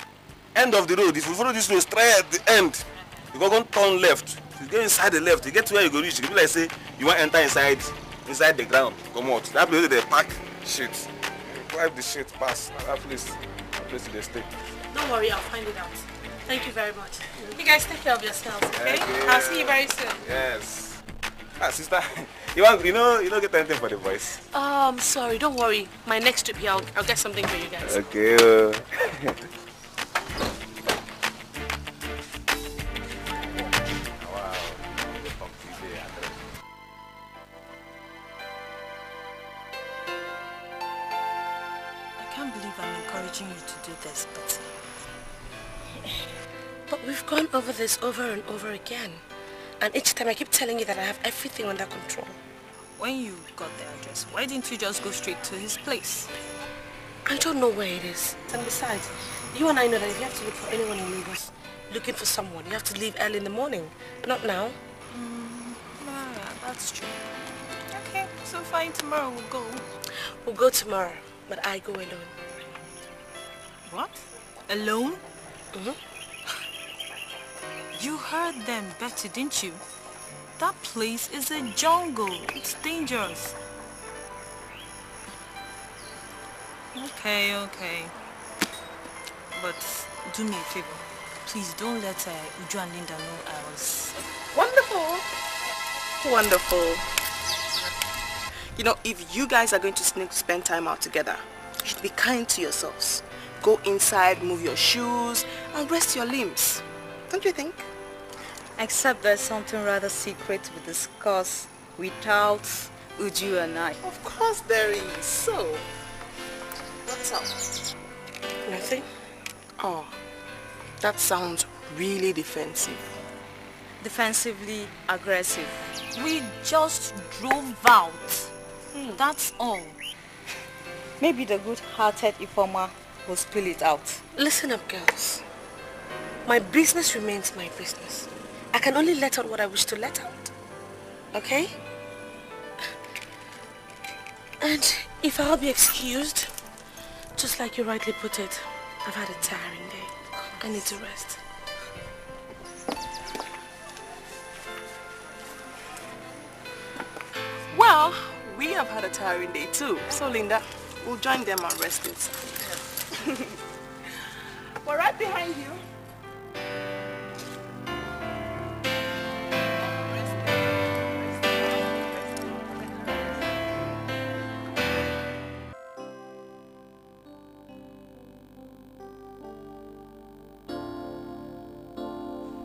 end of the road. If you follow this road straight at the end, you go turn left. If you go inside the left, you get to where you go reach. You be like say you want to enter inside the ground. Come out. That place they pack shit. Drive the shit past. That place they stay. Don't worry, I'll find it out. Thank you very much. You guys take care of yourselves, okay? I'll see you very soon. Yes. Sister, you don't get anything for the boys. Sorry, don't worry. My next trip here, I'll get something for you guys. Okay. I can't believe I'm encouraging you to do this, but... But we've gone over this over and over again. And each time I keep telling you that I have everything under control. When you got the address, why didn't you just go straight to his place? I don't know where it is. And besides, you and I know that if you have to look for anyone in Lagos, looking for someone, you have to leave early in the morning. Not now. Yeah, that's true. Okay, so fine, tomorrow we'll go. We'll go tomorrow, but I go alone. What? Alone? Mm-hmm. You heard them, Betty, didn't you? That place is a jungle. It's dangerous. Okay. But do me a favor. Please don't let Uju and Linda know I was... Wonderful. You know, if you guys are going to spend time out together, you should be kind to yourselves. Go inside, move your shoes, and rest your limbs. Don't you think? Except there's something rather secret we discuss without Uju and I. Of course there is. So, what's up? Nothing? Oh, that sounds really defensive. Defensively aggressive. We just drove out. That's all. Maybe the good-hearted Ifoma will spill it out. Listen up, girls. My business remains my business. I can only let out what I wish to let out. Okay? And if I'll be excused, just like you rightly put it, I've had a tiring day. I need to rest. Well, we have had a tiring day too. So Linda, we'll join them and rest it. We're right behind you.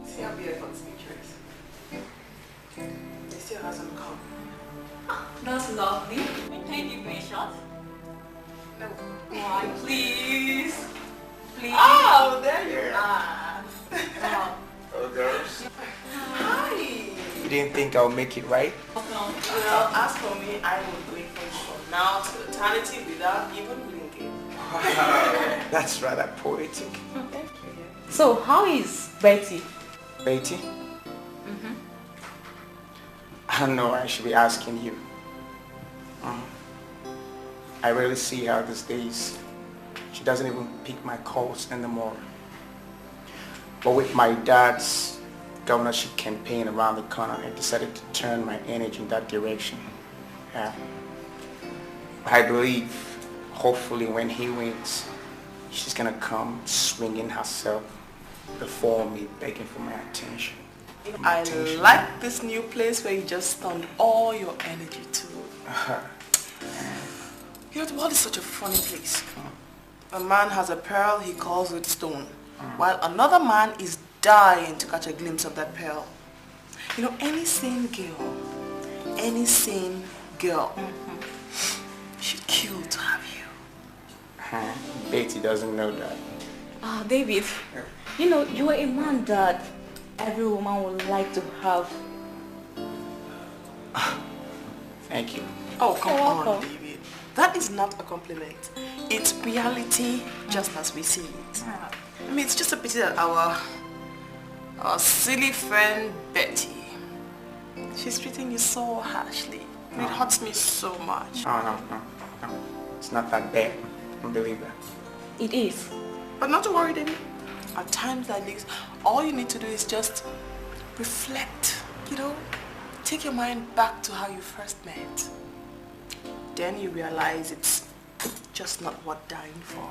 See how beautiful this picture is. It still hasn't come. That's lovely. Can you give me a shot? No. Why, please? Please. Oh, there you are. Hello, girls. Hi. You didn't think I'll make it, right? Well, as for me, I will wait for you from now to eternity without even blinking. Wow, that's rather poetic. So, how is Betty? Betty? I know I should be asking you. I rarely see her these days. She doesn't even pick my calls anymore. But with my dad's governorship campaign around the corner, I decided to turn my energy in that direction. Yeah. I believe, hopefully when he wins, she's gonna come swinging herself before me, begging for my attention. I like this new place where you just turned all your energy to. You know, the world is such a funny place. A man has a pearl he calls it stone, while another man is dying to catch a glimpse of that pearl. You know, any sane girl should kill to have you. Betty doesn't know that. Ah, David, you know, you are a man that every woman would like to have. Thank you. Oh, come on, David. That is not a compliment. It's reality just as we see it. I mean, it's just a pity that our silly friend Betty, she's treating you so harshly. It hurts me so much. No. It's not that bad. I don't believe that. It is. But not to worry, David. At times like this, all you need to do is just reflect, you know, take your mind back to how you first met. Then you realize it's just not worth dying for.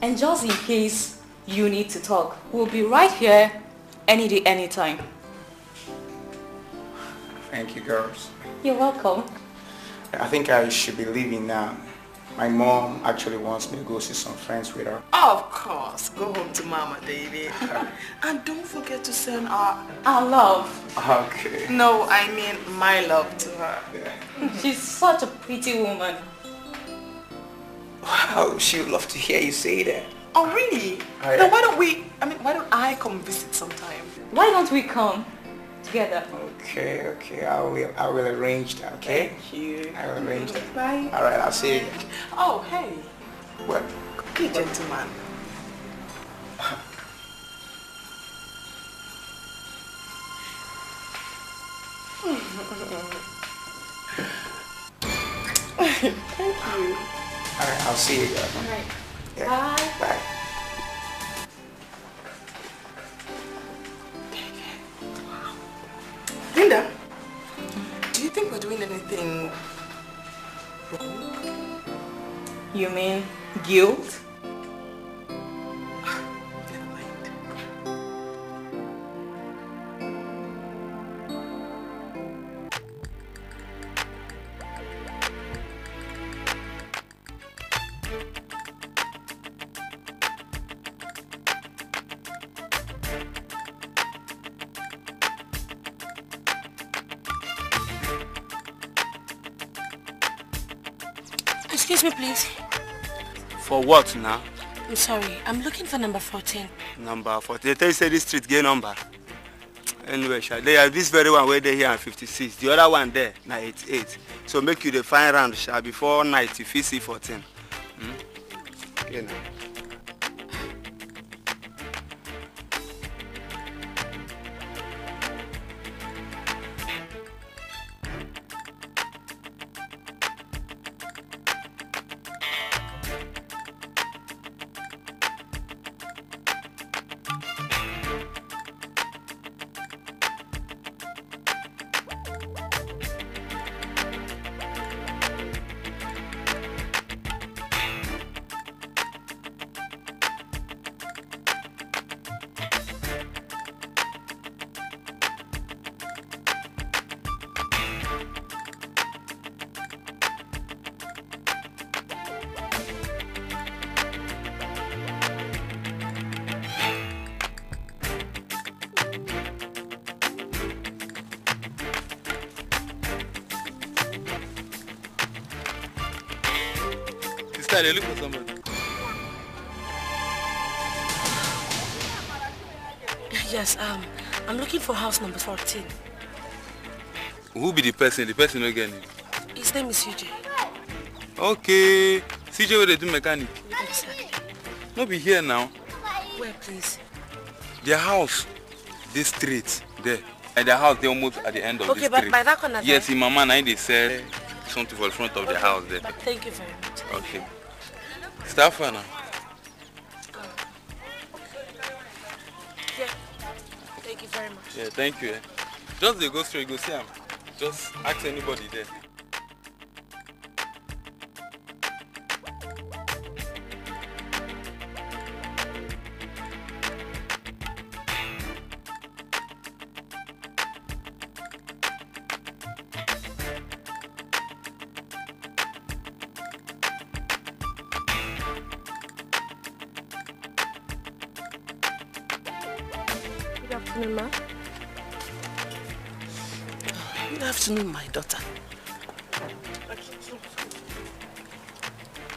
And just in case you need to talk, we'll be right here any day, anytime. Thank you, girls. You're welcome. I think I should be leaving now. My mom actually wants me to go see some friends with her. Of course. Go home to Mama, David. And don't forget to send our love. Okay. No, I mean my love to her. Yeah. She's such a pretty woman. Wow, she would love to hear you say that. Oh, really? Then why don't I come visit sometime? Why don't we come together? Okay, I will arrange that, okay? Thank you. I will arrange that. Bye. Alright, I'll see you. Oh, hey. What? Be a gentleman. Thank you. Alright, I'll see you guys. Alright. Yeah. Bye. Bye. Linda, do you think we're doing anything wrong? You mean guilt? Never mind. Excuse me, please. For what now? I'm sorry. I'm looking for number 14. Number 14. They tell you say this street get number. Anyway, they have this very one where they here on 56. The other one there, na 88. So make you the fine round, before night if you see 14. Okay now. They look for somebody. Yes, I'm looking for house number 14. Who be the person? The person not getting it. His name is CJ. Okay. CJ where they do mechanic. Exactly. Not be here now. Where, please? Their house. This street there. And their house they almost at the end of the street. Okay, but by that corner yes, there? in Mama now they sell something for the front of the house there. But thank you very much. Okay. Start for now. Yes, very much. Yeah, thank you. Just they go straight, go see him. Just ask anybody there. Good afternoon, ma. Good afternoon, my daughter.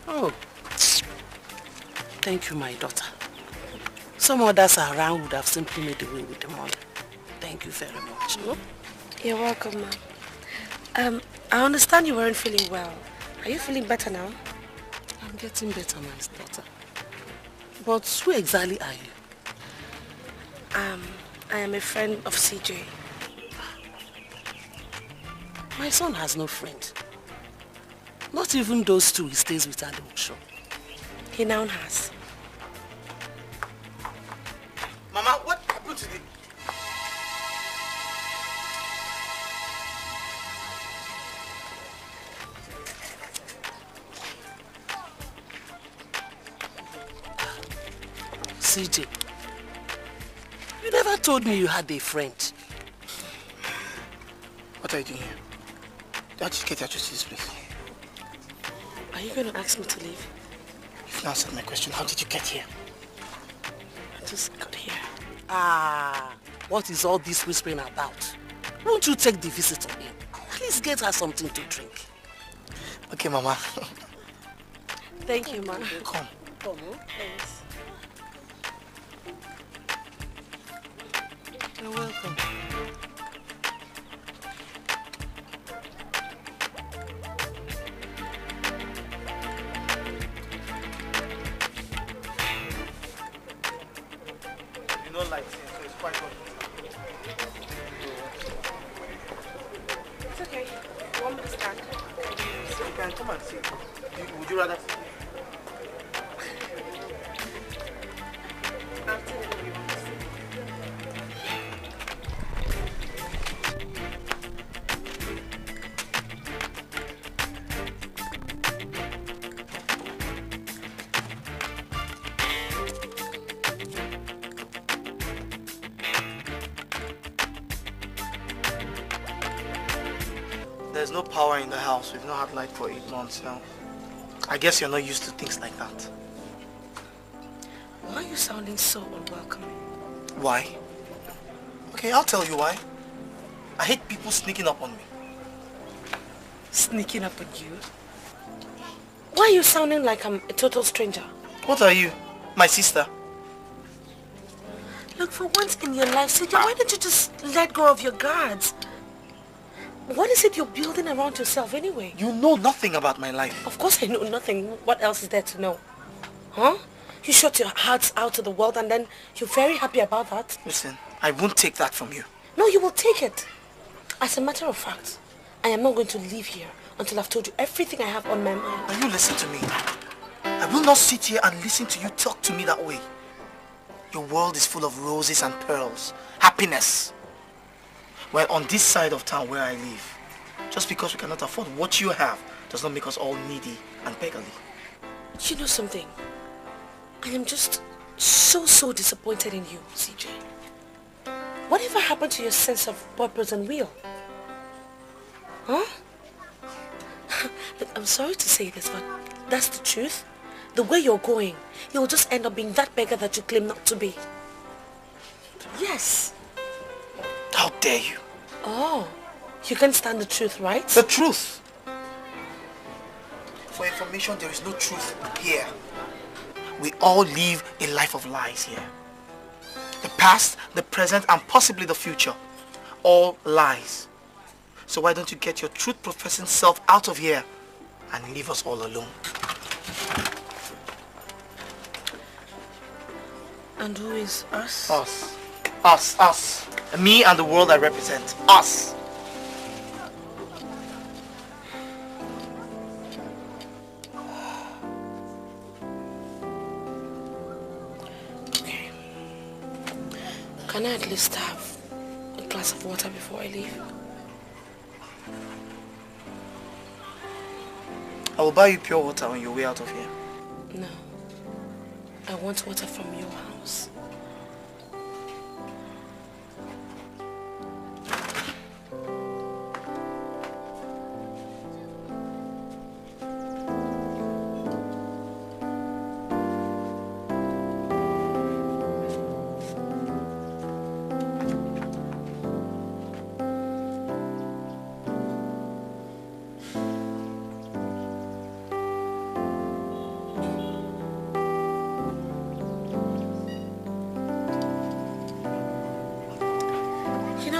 Oh, thank you, my daughter. Some others around would have simply made away with the money. Thank you very much. No? You're welcome, ma. I understand you weren't feeling well. Are you feeling better now? I'm getting better, my daughter. But who exactly are you? I am a friend of CJ. My son has no friend. Not even those two he stays with at the workshop. He now has. Mama, what happened to the... CJ, you never told me you had a friend. What are you doing here? How did you get access to this place? Are you going to ask me to leave? You've not answered my question. How did you get here? I just got here. What is all this whispering about? Won't you take the visitor in? Please get her something to drink. Okay, Mama. Thank you, ma. Come. Come on. Thanks. You're welcome. You know lights here, so it's quite good. It's okay. You want me to stand? You can come and see. Would you rather see? I'll tell you what you want to see. There's no power in the house. We've not had light for 8 months now. I guess you're not used to things like that. Why are you sounding so unwelcoming? Why? Okay, I'll tell you why. I hate people sneaking up on me. Sneaking up on you? Why are you sounding like I'm a total stranger? What are you? My sister? Look, for once in your life, CJ, why don't you just let go of your guards? What is it you're building around yourself anyway? You know nothing about my life. Of course I know nothing. What else is there to know? Huh? You shut your hearts out to the world and then you're very happy about that? Listen, I won't take that from you. No, you will take it. As a matter of fact, I am not going to leave here until I've told you everything I have on my mind. Now you listen to me. I will not sit here and listen to you talk to me that way. Your world is full of roses and pearls. Happiness. Well, on this side of town where I live, just because we cannot afford what you have does not make us all needy and beggarly. You know something? I am just so disappointed in you, CJ. Whatever happened to your sense of purpose and will? Huh? Look, I'm sorry to say this, but that's the truth. The way you're going, you'll just end up being that beggar that you claim not to be. Yes. How dare you? Oh, you can't stand the truth, right? The truth. For information, there is no truth here. We all live a life of lies here. The past, the present, and possibly the future. All lies. So why don't you get your truth-professing self out of here and leave us all alone? And who is us? Us. Us. Me and the world I represent. Us. Okay. Can I at least have glass of water before I leave? I will buy you pure water on your way out of here. No. I want water from your house.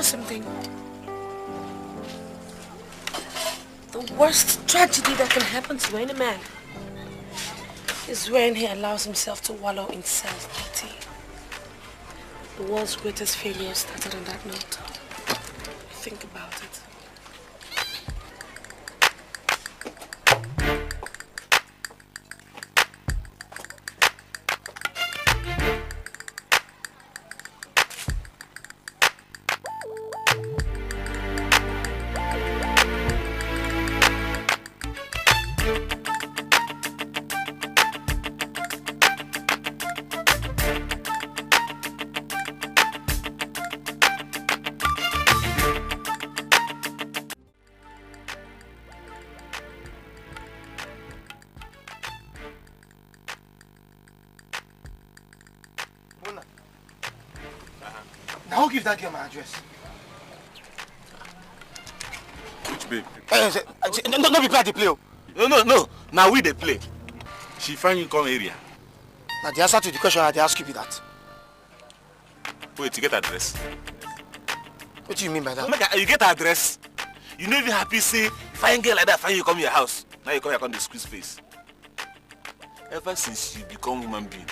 Something. The worst tragedy that can happen to any man is when he allows himself to wallow in self-pity. The world's greatest failure started on that note. Think about it. Now who give that girl my address? Which babe? No be play the play. No. Now we they play. She find you come area. Now the answer to the question I ask you be that. Wait, you get address? What do you mean by that? You get address? You know if you happy say, fine girl like that, find you come your house. Now you come here, come the squeeze face. Ever since you become human being,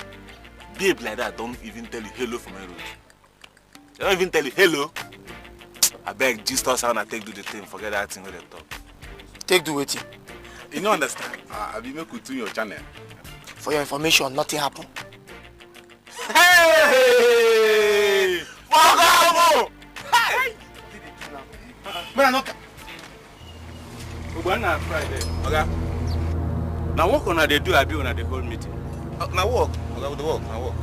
babe like that don't even tell you hello from my road. They don't even tell you hello. I beg, just us how I take do the thing, forget that thing with them talk. Take do it. You don't understand. I be make you tune your channel. For your information, nothing happened. Hey! Hey! Man, not. Ugana Friday. Okay. Now what on they do? I be on the whole meeting. Now walk. Okay, the walk. Now walk.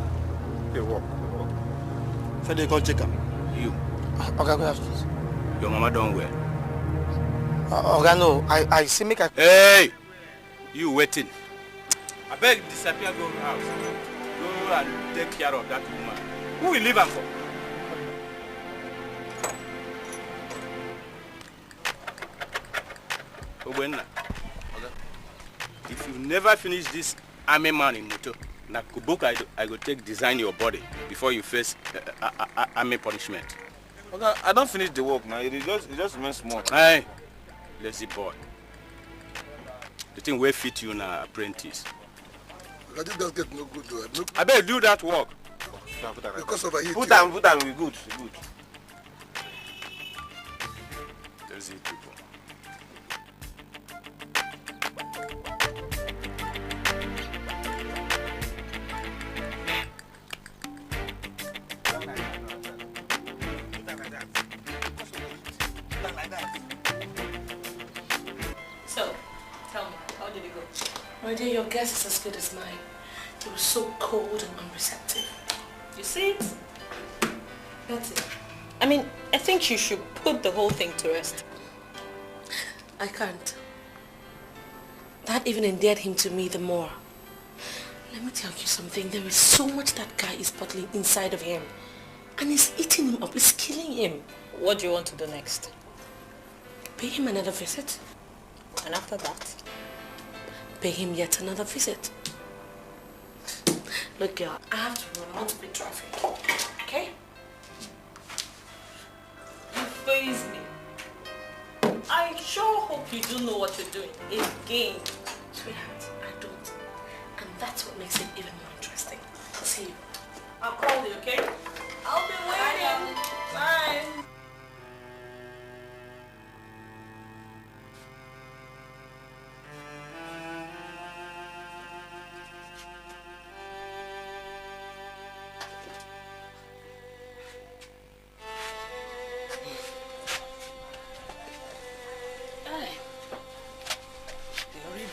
Okay, walk. So they go check her. You. Okay, go after. Your mama don't wear. Okay, no. I see make a. Hey! You waiting. I beg disappear, go house. Go and take care of that woman. Who will leave her for? Obwenna. Okay. If you never finish this army man in motor, na Kuboka I go take design your body before you face army punishment. Okay, I don't finish the work now. It just remains small. Hey, lazy boy. The thing will fit you now, apprentice. I think that's getting no good though. I better do that work. Because of a heat. Put down, we good. Lazy people. So, tell me, how did it go? My dear, your guess is as good as mine. It was so cold and unreceptive. You see it? That's it. I mean, I think you should put the whole thing to rest. I can't. That even endeared him to me the more. Let me tell you something. There is so much that guy is bottling inside of him. And it's eating him up. It's killing him. What do you want to do next? Pay him another visit. And after that? Pay him yet another visit. Look, girl, I have to run. I want to beat traffic. Okay? You faze me. I sure hope you do know what you're doing. Again. Sweetheart, I don't. And that's what makes it even more interesting. See you. I'll call you, okay? I'll be waiting. Bye.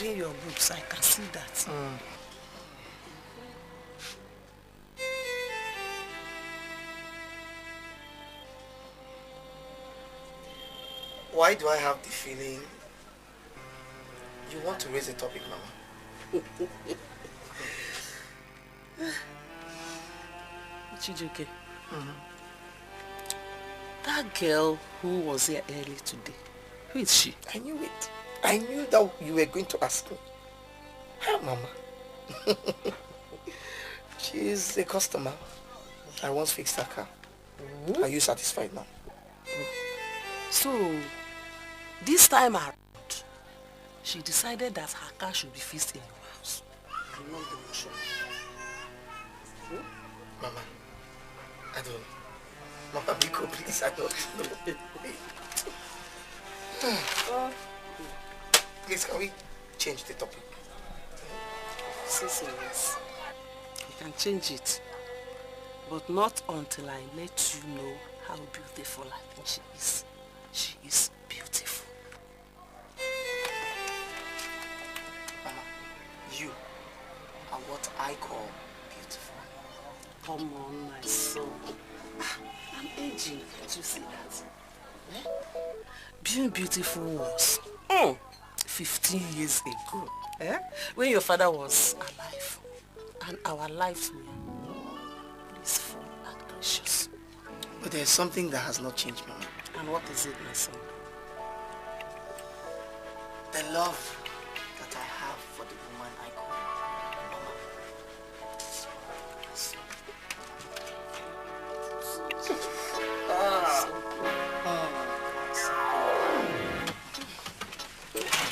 checking your books. I can see that. Why do I have the feeling you want to raise a topic, Mama? Chijuke, that girl who was here early today, who is she? I knew it. I knew that you were going to ask me. Hi, Mama. She's a customer. I once fixed her car. Are you satisfied now? So, this time around, she decided that her car should be fixed in your house. I'm not the sure. Mama, I don't know. Mama, Biko, please, I don't know. Please, can we change the topic? Yes. You can change it. But not until I let you know how beautiful I think she is. She is beautiful. Mama, you are what I call beautiful. Come on, my son. I'm aging. Can't you see that? Being beautiful was 15 years ago. When your father was alive. And our lives were blissful and gracious. But there's something that has not changed, Mama. And what is it, my son? The love that I have for the woman I call Mama.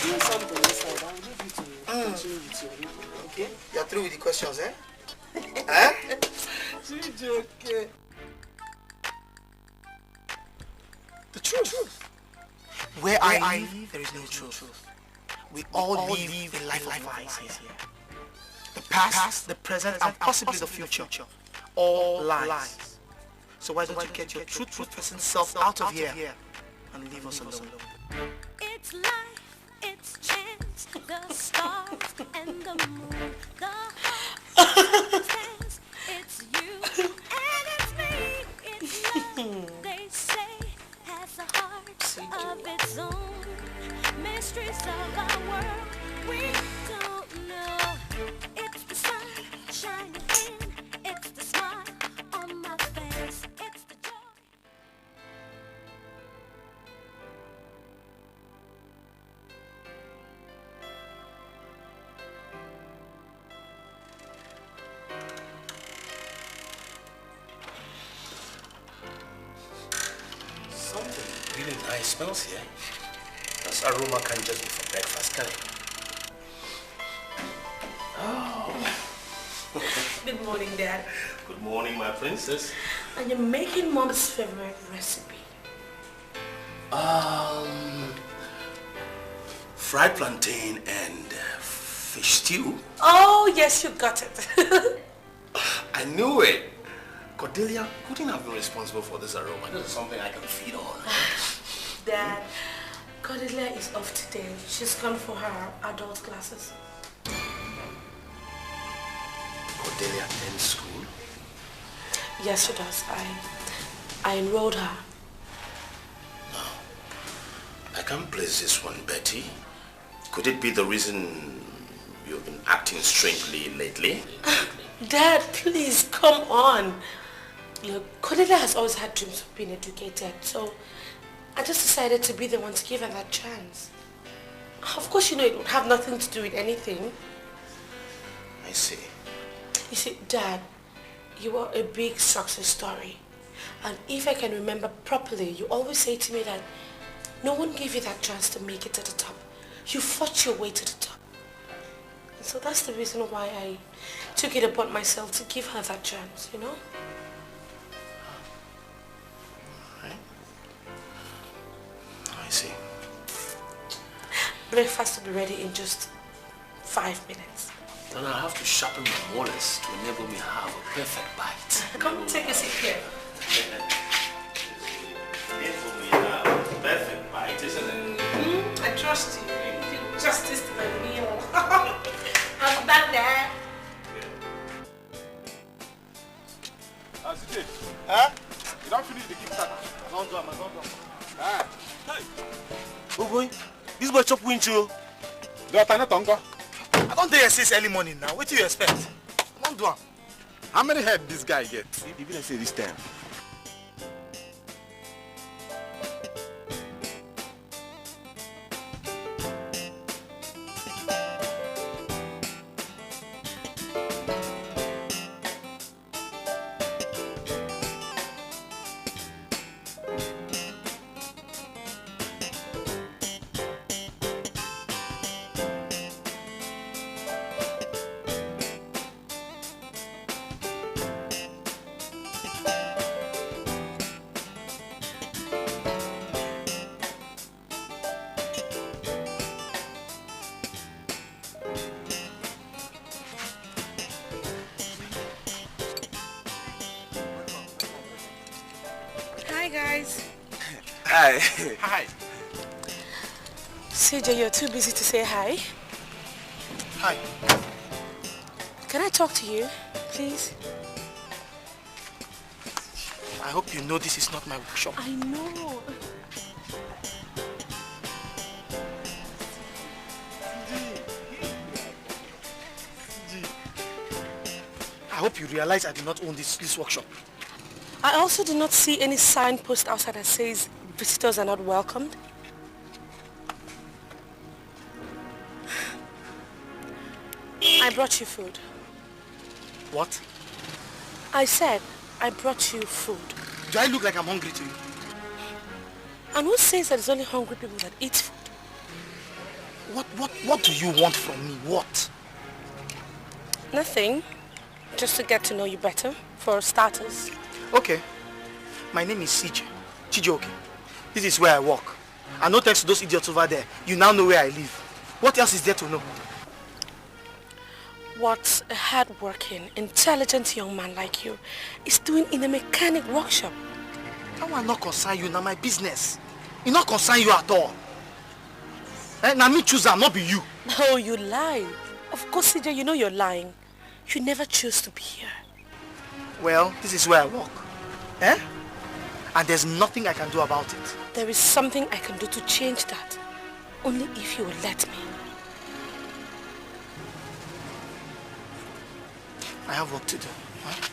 Do something inside. I'll leave you to continue with your reading. Okay? You're through with the questions, eh? Huh? She's okay. The truth. Where I live, there is no truth. We all live a life of lies here. The past, the present, and possibly the future. All lies. So why don't you get your truthful person self out of here and leave us alone? It's life, it's chance, the stars and the moon, the heart, it's you and it's me, it's love, they say, has a heart of its own, mysteries of our world, we don't know, it's the sun shining in, it's the smile on my face, it's the joy. Something really nice smells here. This aroma can just be for breakfast, can it? Oh. Good morning, Dad. Good morning, my princess. And you're making Mom's favorite recipe. Fried plantain and fish stew. Oh, yes, you got it. I knew it. Cordelia couldn't have been responsible for this aroma. This is something I can feed on. Dad, Cordelia is off today. She's gone for her adult classes. Cordelia in school? Yes, she does. I enrolled her. No. I can't place this one, Betty. Could it be the reason you've been acting strangely lately? Dad, please, come on. Look, Cordelia has always had dreams of being educated, so I just decided to be the one to give her that chance. Of course, you know it would have nothing to do with anything. I see. You see, Dad, you are a big success story. And if I can remember properly, you always say to me that no one gave you that chance to make it to the top. You fought your way to the top. And so that's the reason why I took it upon myself to give her that chance, you know? Right. I see. Breakfast will be ready in just 5 minutes. Then I'll have to sharpen my molars to enable me to have a perfect bite. Come take a seat here. Enable me to have a perfect bite, isn't it? I trust you. You did justice to my meal. don't finish the Kickstarter. I don't do. Ah. Hey. Oh boy, this boy chop winch you. I don't dare since early morning now. What do you expect? I don't do. How many head this guy get? Even I say this time. Hi guys. Hi. Hi. CJ, you're too busy to say hi. Hi. Can I talk to you, please? I hope you know this is not my workshop. I know. I hope you realize I do not own this workshop. I also do not see any signpost outside that says visitors are not welcomed. I brought you food. What? I said I brought you food. Do I look like I'm hungry to you? And who says that it's only hungry people that eat food? What do you want from me? What? Nothing. Just to get to know you better, for starters. Okay. My name is CJ. Chijoke. This is where I work. And no thanks to those idiots over there, you now know where I live. What else is there to know? What a hard-working, intelligent young man like you is doing in a mechanic workshop. That will not concern you, now my business. It not concern you at all. Now me choose and not be you. Oh, you lie. Of course, CJ, you know you're lying. You never choose to be here. Well, this is where I work. Eh? And there's nothing I can do about it. There is something I can do to change that. Only if you will let me. I have work to do. Huh?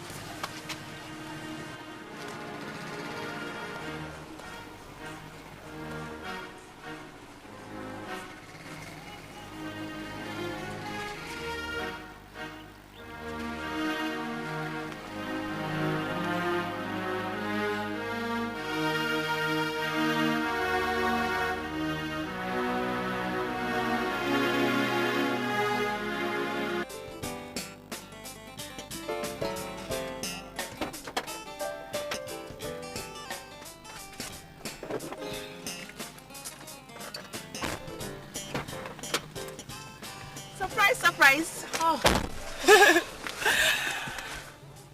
Surprise. Oh.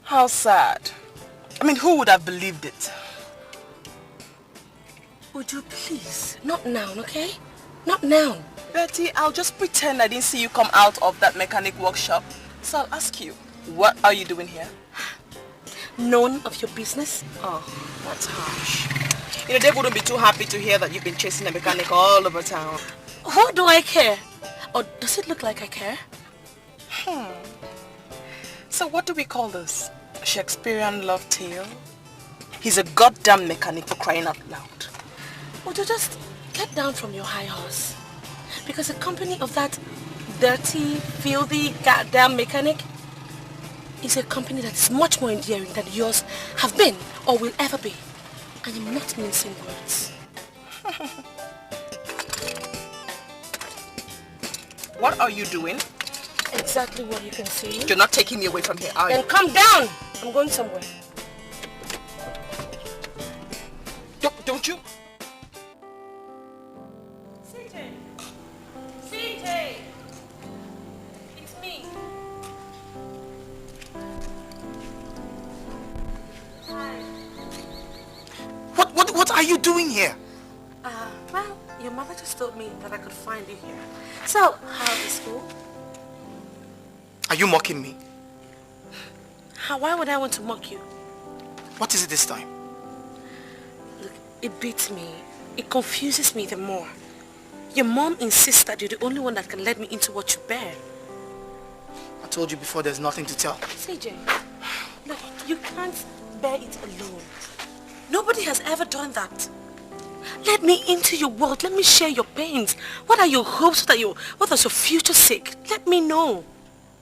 How sad. I mean, who would have believed it? Would you please? Not now, okay? Not now. Betty, I'll just pretend I didn't see you come out of that mechanic workshop. So I'll ask you, what are you doing here? None of your business? Oh, that's harsh. You know, they wouldn't be too happy to hear that you've been chasing a mechanic all over town. What do I care? Or does it look like I care? So what do we call this? A Shakespearean love tale? He's a goddamn mechanic, for crying out loud. Would you just get down from your high horse? Because a company of that dirty, filthy, goddamn mechanic is a company that is much more endearing than yours have been or will ever be. I am not mincing words. What are you doing? Exactly what you can see. You're not taking me away from here, are you? Then come down! I'm going somewhere. Don't you? CJ! CJ! It's me. Hi. What are you doing here? Well, your mother just told me that I could find you here. So, how is school? Are you mocking me? Why would I want to mock you? What is it this time? It beats me. It confuses me the more. Your mom insists that you're the only one that can let me into what you bear. I told you before there's nothing to tell. CJ, look, you can't bear it alone. Nobody has ever done that. Let me into your world. Let me share your pains. What are your hopes? What does your future seek? Let me know.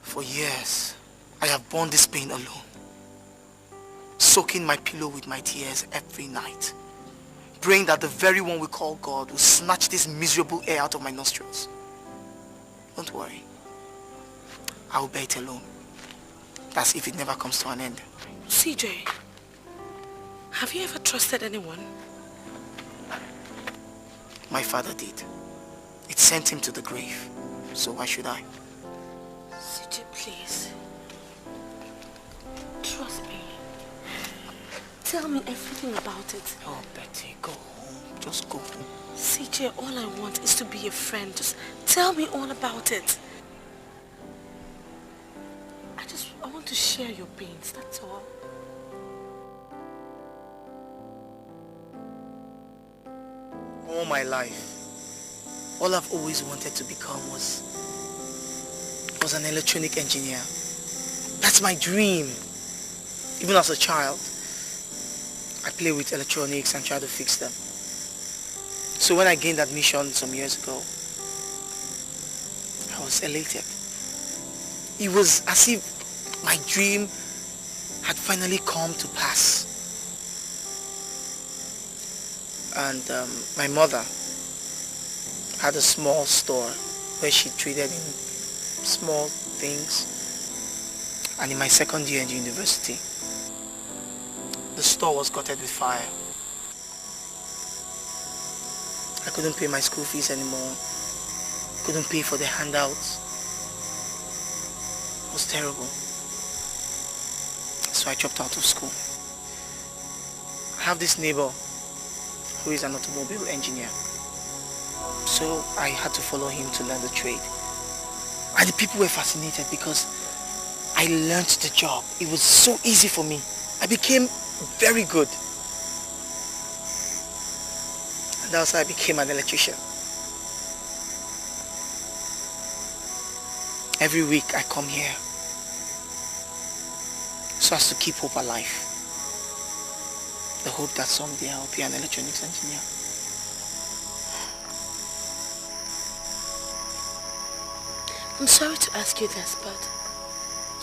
For years, I have borne this pain alone. Soaking my pillow with my tears every night. Praying that the very one we call God will snatch this miserable air out of my nostrils. Don't worry. I will bear it alone. That's if it never comes to an end. CJ, have you ever trusted anyone? My father did. It sent him to the grave. So why should I? CJ, please. Trust me. Tell me everything about it. Oh, Betty, go home. Just go home. CJ, all I want is to be a friend. Just tell me all about it. I want to share your pains, that's all. All my life, all I've always wanted to become was an electronic engineer. That's my dream. Even as a child, I play with electronics and try to fix them. So when I gained admission some years ago, I was elated. It was as if my dream had finally come to pass. And my mother had a small store where she traded in small things. And in my second year in university, the store was gutted with fire. I couldn't pay my school fees anymore. Couldn't pay for the handouts. It was terrible. So I dropped out of school. I have this neighbor who is an automobile engineer. So I had to follow him to learn the trade. And the people were fascinated because I learned the job. It was so easy for me. I became very good. And that's how I became an electrician. Every week I come here so as to keep hope alive. The hope that someday I'll be an electronics engineer. I'm sorry to ask you this, but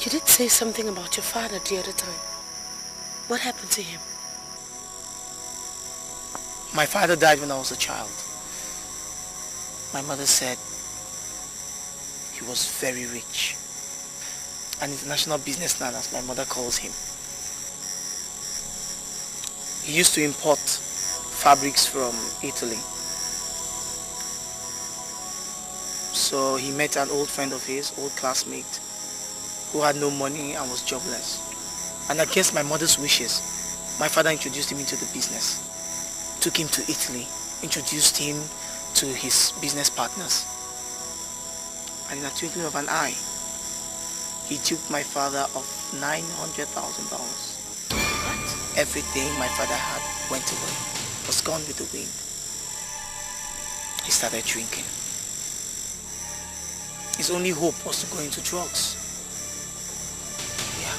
you did say something about your father the other time. What happened to him? My father died when I was a child. My mother said he was very rich. An international businessman, as my mother calls him. He used to import fabrics from Italy. So he met an old friend of his, old classmate, who had no money and was jobless. And against my mother's wishes, my father introduced him into the business. Took him to Italy, introduced him to his business partners. And in a twinkling of an eye, he duped my father of $900,000. Everything my father had went away, was gone with the wind. He started drinking. His only hope was to go into drugs. Yeah.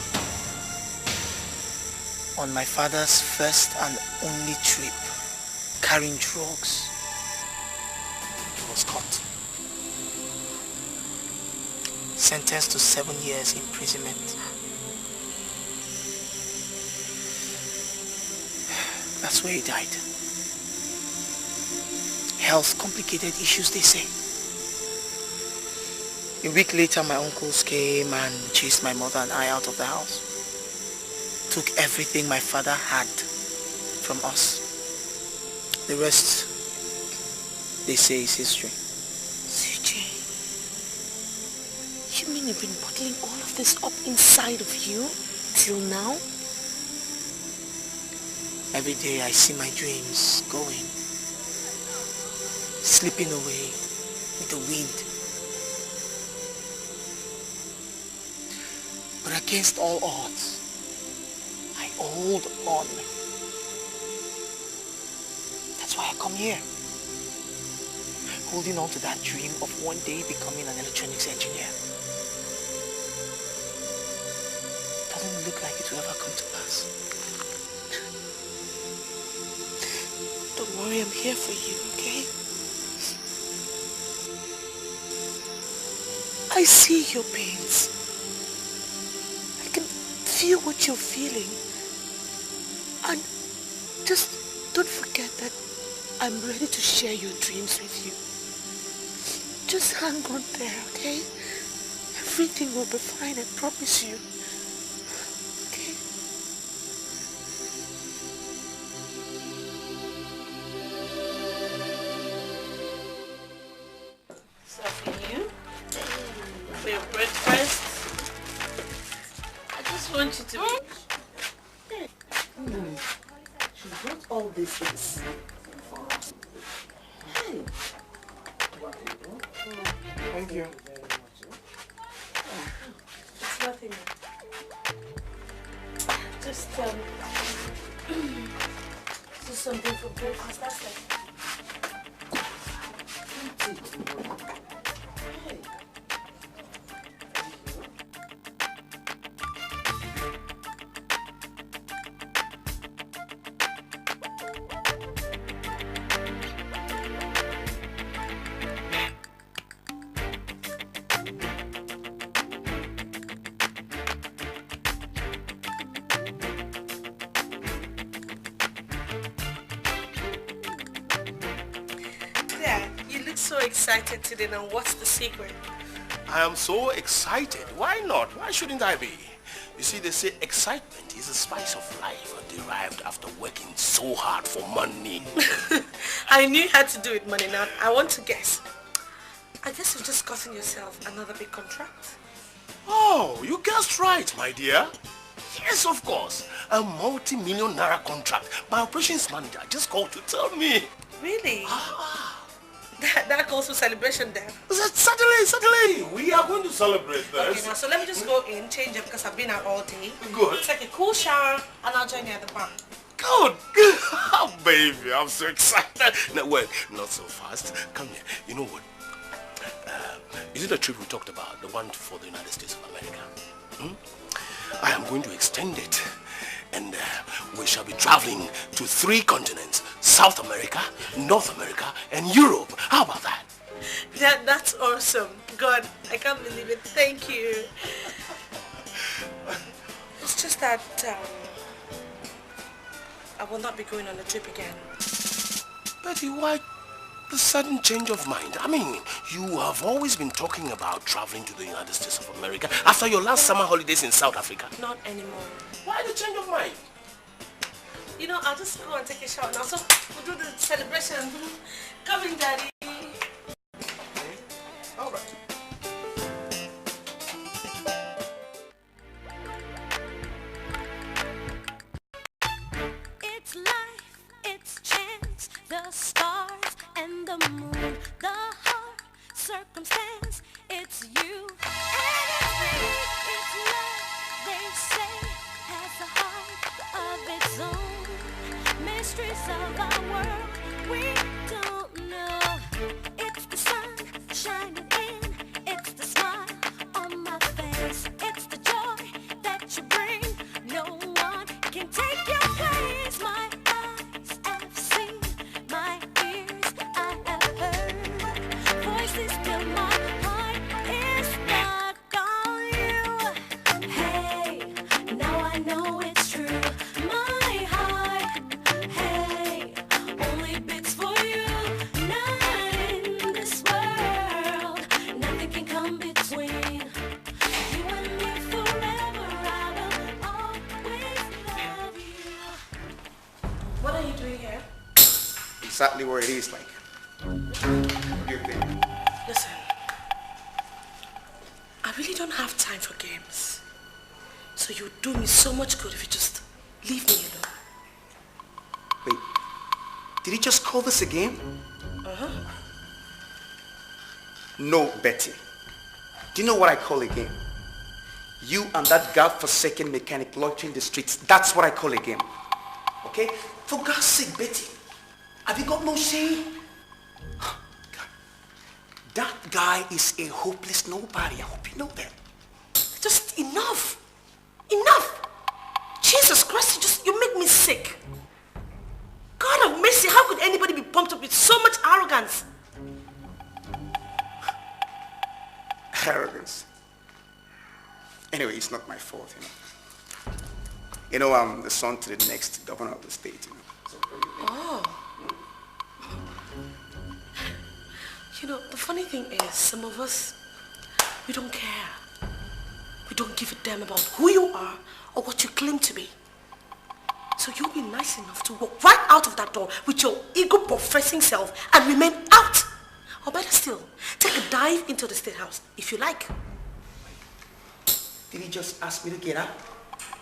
On my father's first and only trip, carrying drugs, he was caught. Sentenced to 7 years imprisonment. That's where he died. Health complicated issues, they say. A week later, my uncles came and chased my mother and I out of the house. Took everything my father had from us. The rest, they say, is history. CJ, you mean you've been bottling all of this up inside of you till now? Every day I see my dreams going, slipping away with the wind. But against all odds, I hold on. come here. Holding on to that dream of one day becoming an electronics engineer. Doesn't look like it will ever come to pass. Don't worry, I'm here for you, okay? I see your pains. I can feel what you're feeling. And just don't forget that I'm ready to share your dreams with you. Just hang on there, okay? Everything will be fine, I promise you. Okay? So for you, for your breakfast, I just want you to be... She brought all these things. Hey. Thank you. It's nothing. Just do something for breakfast. That's it. Hey. So excited today. Now what's the secret? I am so excited. Why not? Why shouldn't I be? You see, they say excitement is a spice of life derived after working so hard for money. I knew you had to do with money. Now I want to guess. I guess you've just gotten yourself another big contract. Oh, you guessed right, my dear. Yes, of course. A multi-million naira contract. My operations manager just called to tell me. Really? That calls for celebration then. Certainly. We are going to celebrate this. Okay, now so let me just go in, change it because I've been out all day. Good. Take a cool shower and I'll join you at the bar. Good. Oh, baby, I'm so excited. No, wait, not so fast. Come here. You know what? Is it the trip we talked about? The one for the United States of America? I am going to extend it. And we shall be traveling to 3 continents. South America, North America, and Europe. How about that? That's awesome. God, I can't believe it. Thank you. It's just that I will not be going on the trip again. Betty, why the sudden change of mind? I mean, you have always been talking about traveling to the United States of America after your last summer holidays in South Africa. Not anymore. Why the change of mind? You know, I'll just go and take a shower now. So we'll do the celebration. Come in, Daddy. All right. It's life, it's chance, the stars and the moon, the heart, circumstance, it's you and it's me, it's love, they say, has a heart of its own, mysteries of our world, we don't know, it's the sun shining in, it's the smile on my face, it's the joy that you bring, no one can take your place, my eyes have seen, my ears I have heard, voices till my heart is stuck on you. Hey, now I know it's true. My heart, hey, only beats for you. Not in this world, nothing can come between you and me forever. I will always love you. What are you doing here? Exactly where it is, like. What do you think? Listen, I really don't have time for games. So you would do me so much good if you just leave me alone. Wait, did he just call this a game? Uh-huh. No, Betty. Do you know what I call a game? You and that godforsaken mechanic loitering the streets, that's what I call a game. Okay? For God's sake, Betty. Have you got no shame? That guy is a hopeless nobody. I hope you know that. Just enough. Enough. Jesus Christ, you make me sick. God of mercy, how could anybody be pumped up with so much arrogance? Arrogance. Anyway, it's not my fault, You know, I'm the son to the next governor of the state, So, oh. You know, the funny thing is, some of us, we don't care. We don't give a damn about who you are or what you claim to be. So you'll be nice enough to walk right out of that door with your ego-professing self and remain out. Or better still, take a dive into the state house, if you like. Did he just ask me to get up?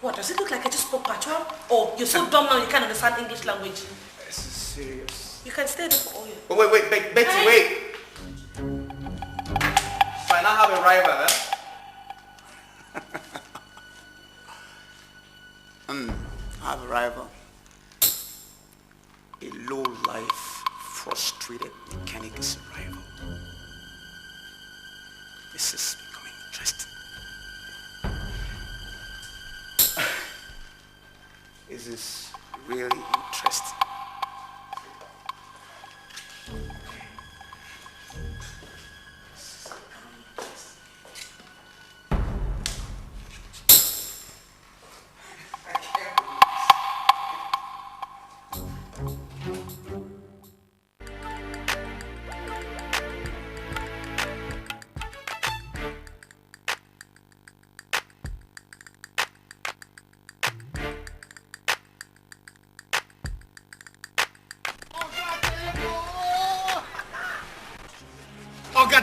What, does it look like I just spoke patois? Or you're so dumb now you can't understand English language? This is serious. You can stay there for all you. Oh, wait, Betty, wait. So I now have a rival, eh? I have a rival. A low-life, frustrated mechanic is a rival. This is becoming interesting. This is really interesting.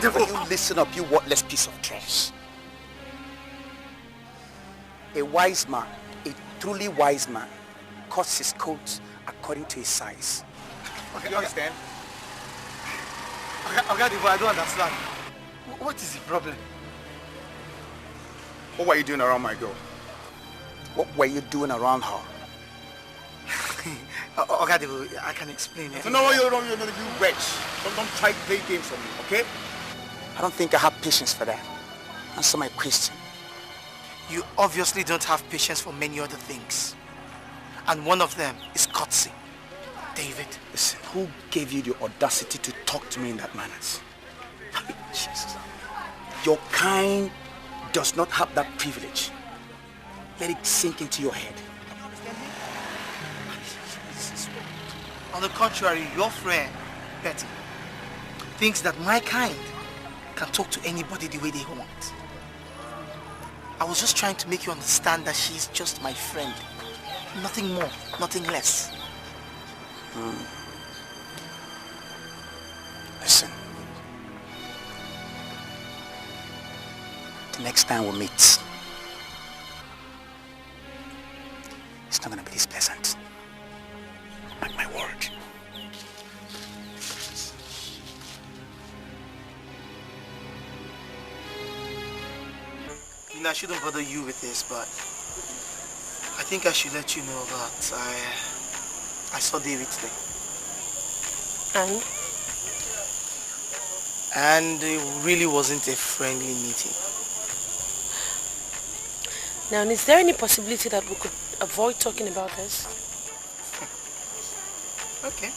Will you listen up, you worthless piece of trash? A wise man, a truly wise man, cuts his coat according to his size. Okay, you understand? Okay, I don't understand. What is the problem? What were you doing around my girl? What were you doing around her? Okay, I can explain it. No, you wretch. Don't try to play games for me, okay? I don't think I have patience for that. Answer my question. You obviously don't have patience for many other things. And one of them is courtesy. David. Listen, who gave you the audacity to talk to me in that manner? Jesus. Your kind does not have that privilege. Let it sink into your head. On the contrary, your friend, Betty, thinks that my kind can talk to anybody the way they want. I was just trying to make you understand that she's just my friend. Nothing more, nothing less. Listen. The next time we meet, it's not gonna be this pleasant. Mark my word. I shouldn't bother you with this, but I think I should let you know that I saw David today. And it really wasn't a friendly meeting. Now, is there any possibility that we could avoid talking about this? Okay,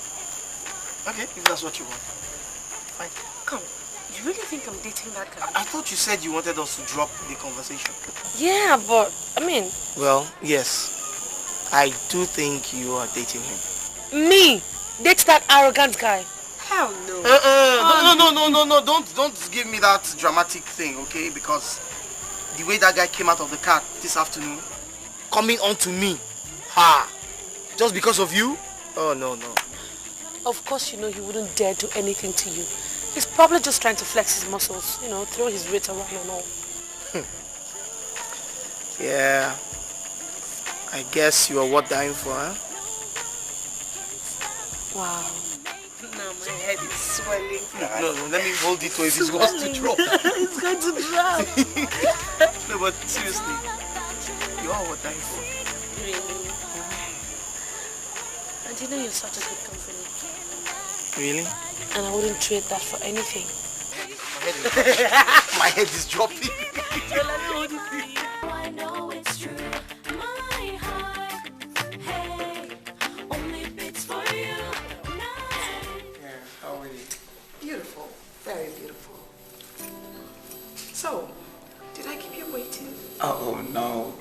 if that's what you want. Fine. Come. You really think I'm dating that guy? I thought you said you wanted us to drop the conversation. Yeah, but, I mean... Well, yes. I do think you are dating him. Me? Date that arrogant guy? Hell no. No. Don't give me that dramatic thing, okay? Because the way that guy came out of the car this afternoon, coming on to me, just because of you? Oh, no. Of course you know he wouldn't dare do anything to you. He's probably just trying to flex his muscles, you know, throw his weight around and all. Yeah. I guess you are worth dying for, huh? Wow. Now my head is swelling. No, let me hold it so if it's going to drop. It's going to drop. No, but seriously, you are worth dying for. Really? And you know you're such a good company. Really? And I wouldn't trade that for anything. My head is dropping. I know it's true. My heart, hey, only beats for you. Yeah, how are you? Beautiful. Very beautiful. So, did I keep you waiting? Oh, no.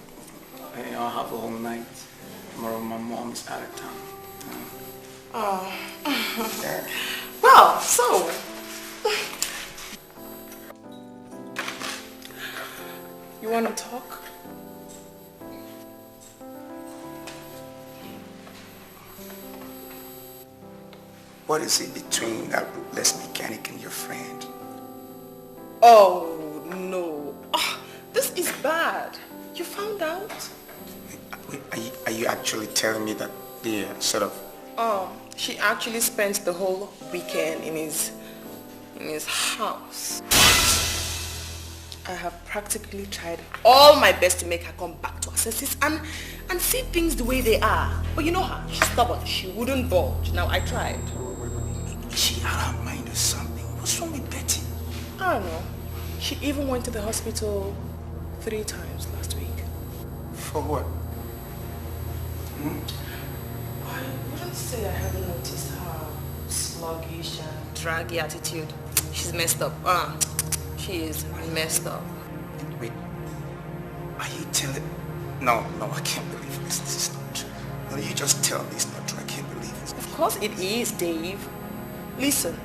I'll have a whole night. Tomorrow my mom is out of town. Oh. Yeah. Well, so... You want to talk? What is it between that ruthless mechanic and your friend? Oh, no. Oh, this is bad. You found out? Are you actually telling me that they sort of... She actually spent the whole weekend in his house. I have practically tried all my best to make her come back to her senses and see things the way they are. But you know her, she's stubborn. She wouldn't budge. Now I tried. Is she out of her mind or something? What's wrong with Betty? I don't know. She even went to the hospital 3 times last week. For what? I wouldn't say I haven't noticed her sluggish and draggy attitude. She's messed up. She is messed up. Wait, are you telling... No, I can't believe this. This is not true. No, you just tell me it's not true. I can't believe this. Of course it is, Dave. Listen,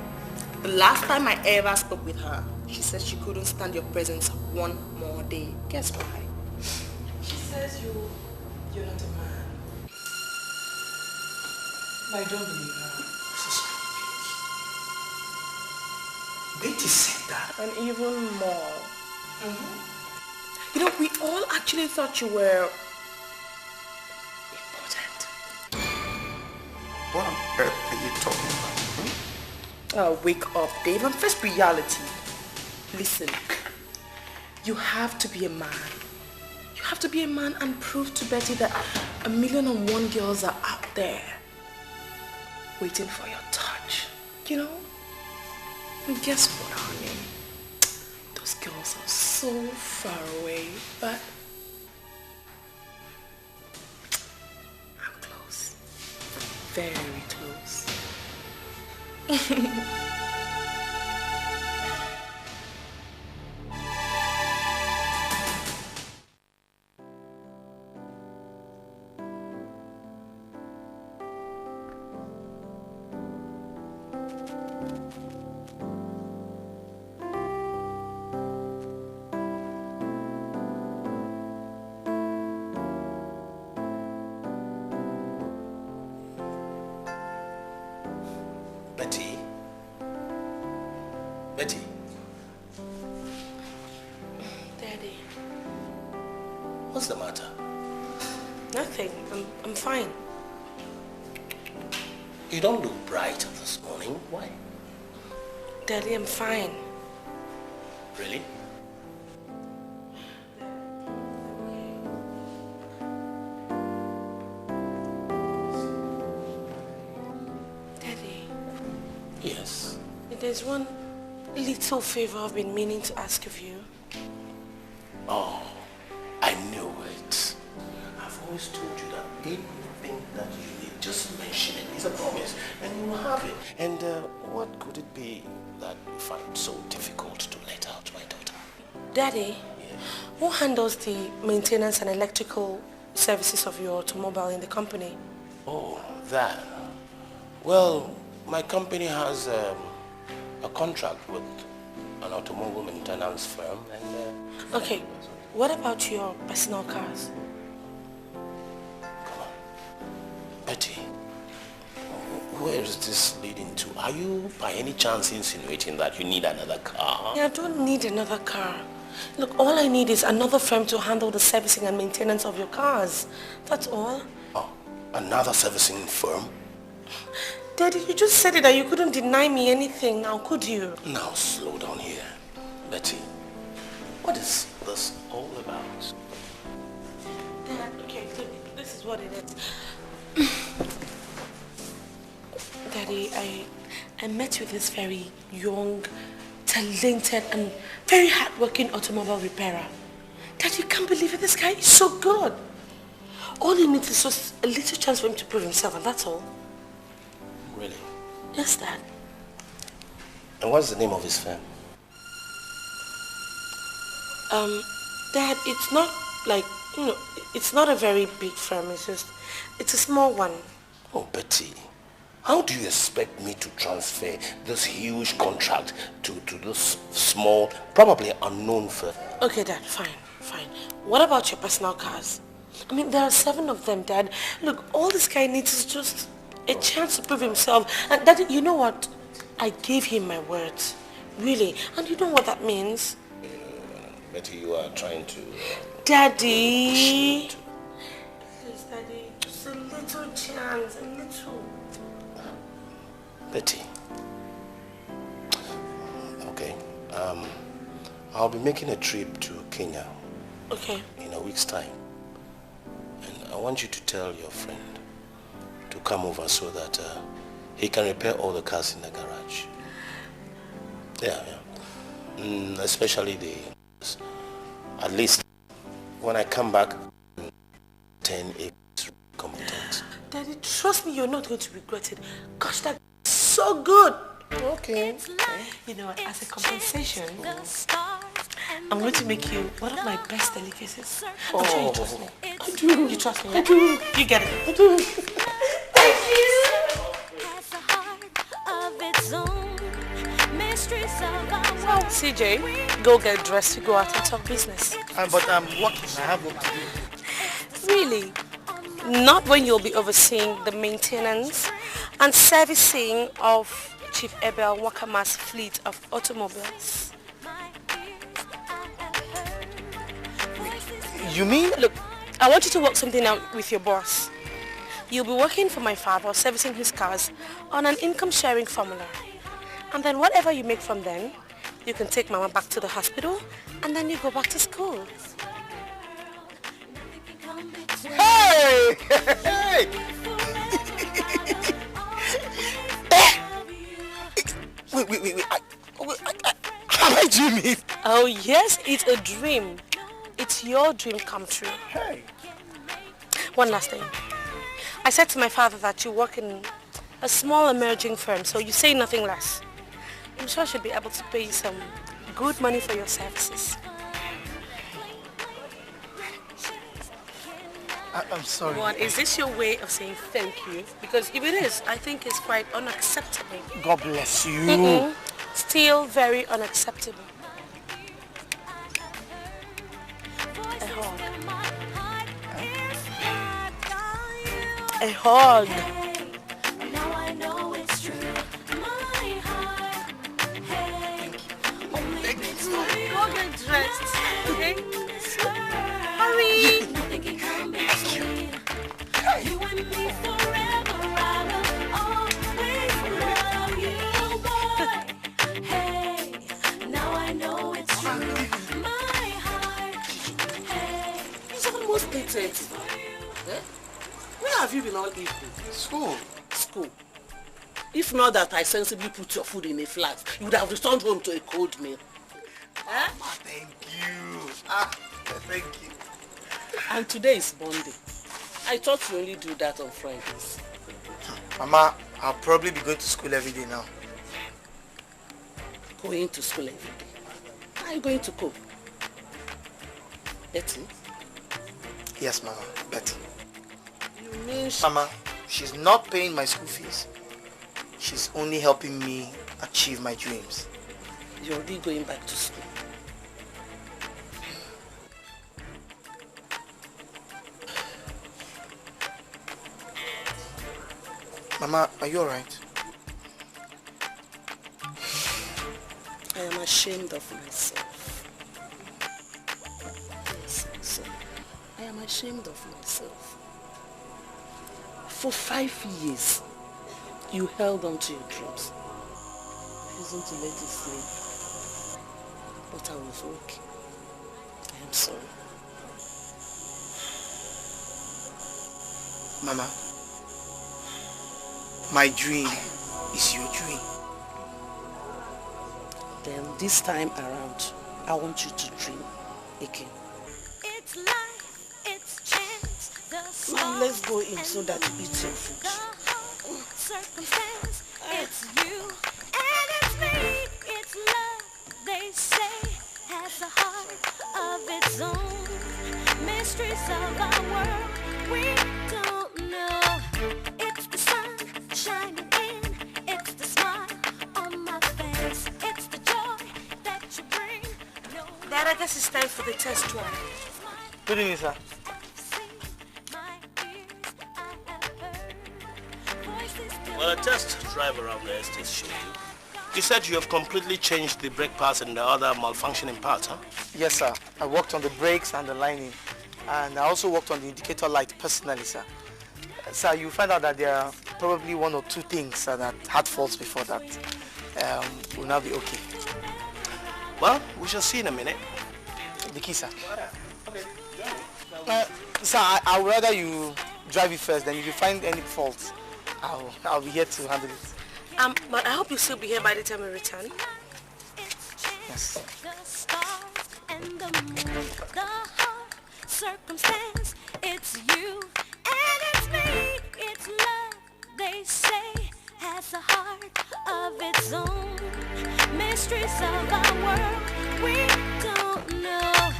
the last time I ever spoke with her, she said she couldn't stand your presence one more day. Guess why? She says you're not a man. But I don't believe her. Betty said that. And even more. You know, we all actually thought you were important. What on earth are you talking about? Wake up, Dave, and face reality. Listen, you have to be a man. You have to be a man and prove to Betty that 1,000,001 girls are out there waiting for your touch. You know? And guess what, honey? Those girls are so far away, but I'm close. Very close. Betty. Daddy. What's the matter? Nothing. I'm fine. You don't look bright this morning. Why? Daddy, I'm fine. Really? Daddy. Yes? There's one little favor I've been meaning to ask of you. Oh, I knew it. I've always told you that anything that you need, just mention it. It's a promise, and you will have it. And what could it be that you find so difficult to let out, my daughter? Daddy, who handles the maintenance and electrical services of your automobile in the company? Oh, that. Well, my company has a contract with an automobile maintenance firm, and okay, what about your personal cars? Come on. Betty, where is this leading to? Are you by any chance insinuating that you need another car? Yeah, I don't need another car. Look, all I need is another firm to handle the servicing and maintenance of your cars. That's all. Oh, another servicing firm? Daddy, you just said it that you couldn't deny me anything. Now, could you? Now, slow down here. Betty, what is this all about? Dad, okay, look, this is what it is. Daddy, I met with this very young, talented and very hardworking automobile repairer. Dad, you can't believe it. This guy is so good. All he needs is just a little chance for him to prove himself, and that's all. Really? Yes, Dad. And what's the name of his firm? Dad, it's not like, it's not a very big firm. It's a small one. Oh, Betty, how do you expect me to transfer this huge contract to this small, probably unknown firm? Okay, Dad, fine. What about your personal cars? I mean, there are 7 of them, Dad. Look, all this guy needs is just a chance to prove himself. And Daddy, you know what? I gave him my words. Really. And you know what that means? Betty, you are trying to... Daddy! Please, Daddy. Just a little chance. A little. Betty. Okay. I'll be making a trip to Kenya. Okay. In a week's time. And I want you to tell your friend to come over so that he can repair all the cars in the garage. Yeah. Especially at least when I come back, 10 is competent. Daddy, trust me, you're not going to regret it. Gosh, that's so good. Okay. You know what, as a compensation, I'm going to make you one of my best delicacies. I'm sure you trust me. I do. You trust me? I do. You get it. I do. CJ, go get dressed to go out and talk business. But I'm working. I have work to do. Really? Not when you'll be overseeing the maintenance and servicing of Chief Abel Wakama's fleet of automobiles. You mean? Look, I want you to work something out with your boss. You'll be working for my father, servicing his cars on an income-sharing formula. And then whatever you make from them, you can take Mama back to the hospital, and then you go back to school. Hey! Hey! Wait. Am I dreaming? Oh yes, it's a dream. It's your dream come true. Hey. One last thing. I said to my father that you work in a small emerging firm, so you say nothing less. I'm sure I should be able to pay you some good money for your services. I'm sorry. What, is this your way of saying thank you? Because if it is, I think it's quite unacceptable. God bless you. Still very unacceptable. A hug. Now I know it's true. My heart, hey, Go get dressed, okay? Hurry! nothing can come between you and me forever. I will always love you, boy. Hey, now I know it's true. My heart, hey. It's almost 8:30. Where have you been all evening? School. If not that I sensibly put your food in a flask, you would have returned home to a cold meal. Mama, thank you. Thank you. And today is Monday. I thought you only do that on Fridays. Mama, I'll probably be going to school every day now. Going to school every day. How are you going to cope? Betty? Yes, Mama, Betty. You mean Mama, she's not paying my school fees. She's only helping me achieve my dreams. you're already going back to school? Mama, are you alright? I am ashamed of myself. Yes, so I am ashamed of myself. For 5 years, you held on to your dreams, refusing to let it slip. But I was okay. I am sorry. Mama, my dream is your dream. Then this time around, I want you to dream again. It's life, it's chance, the Now let's go in so that you eat your food. Circumstance, it's you and it's me. It's love, they say, has a heart of its own. Mysteries of our world, we don't know. It's the sun shining in, it's the smile on my face, it's the joy that you bring. Dad, I guess it's time for the test drive. Good evening, sir. Well, a test drive around the estate showed you. You said you have completely changed the brake pads and the other malfunctioning parts, huh? Yes, sir. I worked on the brakes and the lining. And I also worked on the indicator light personally, sir. Sir, you find out that there are probably one or two things that had faults before that. Will now be okay. Well, we shall see in a minute. The key, sir. Okay. Sir, I would rather you drive it first. Then if you find any faults, I'll be here to handle it. But I hope you'll still be here by the time we return. Yes. The stars and the moon, the heart, circumstance, it's you and it's me. It's love, they say, has a heart of its own. Mysteries of our world, we don't know.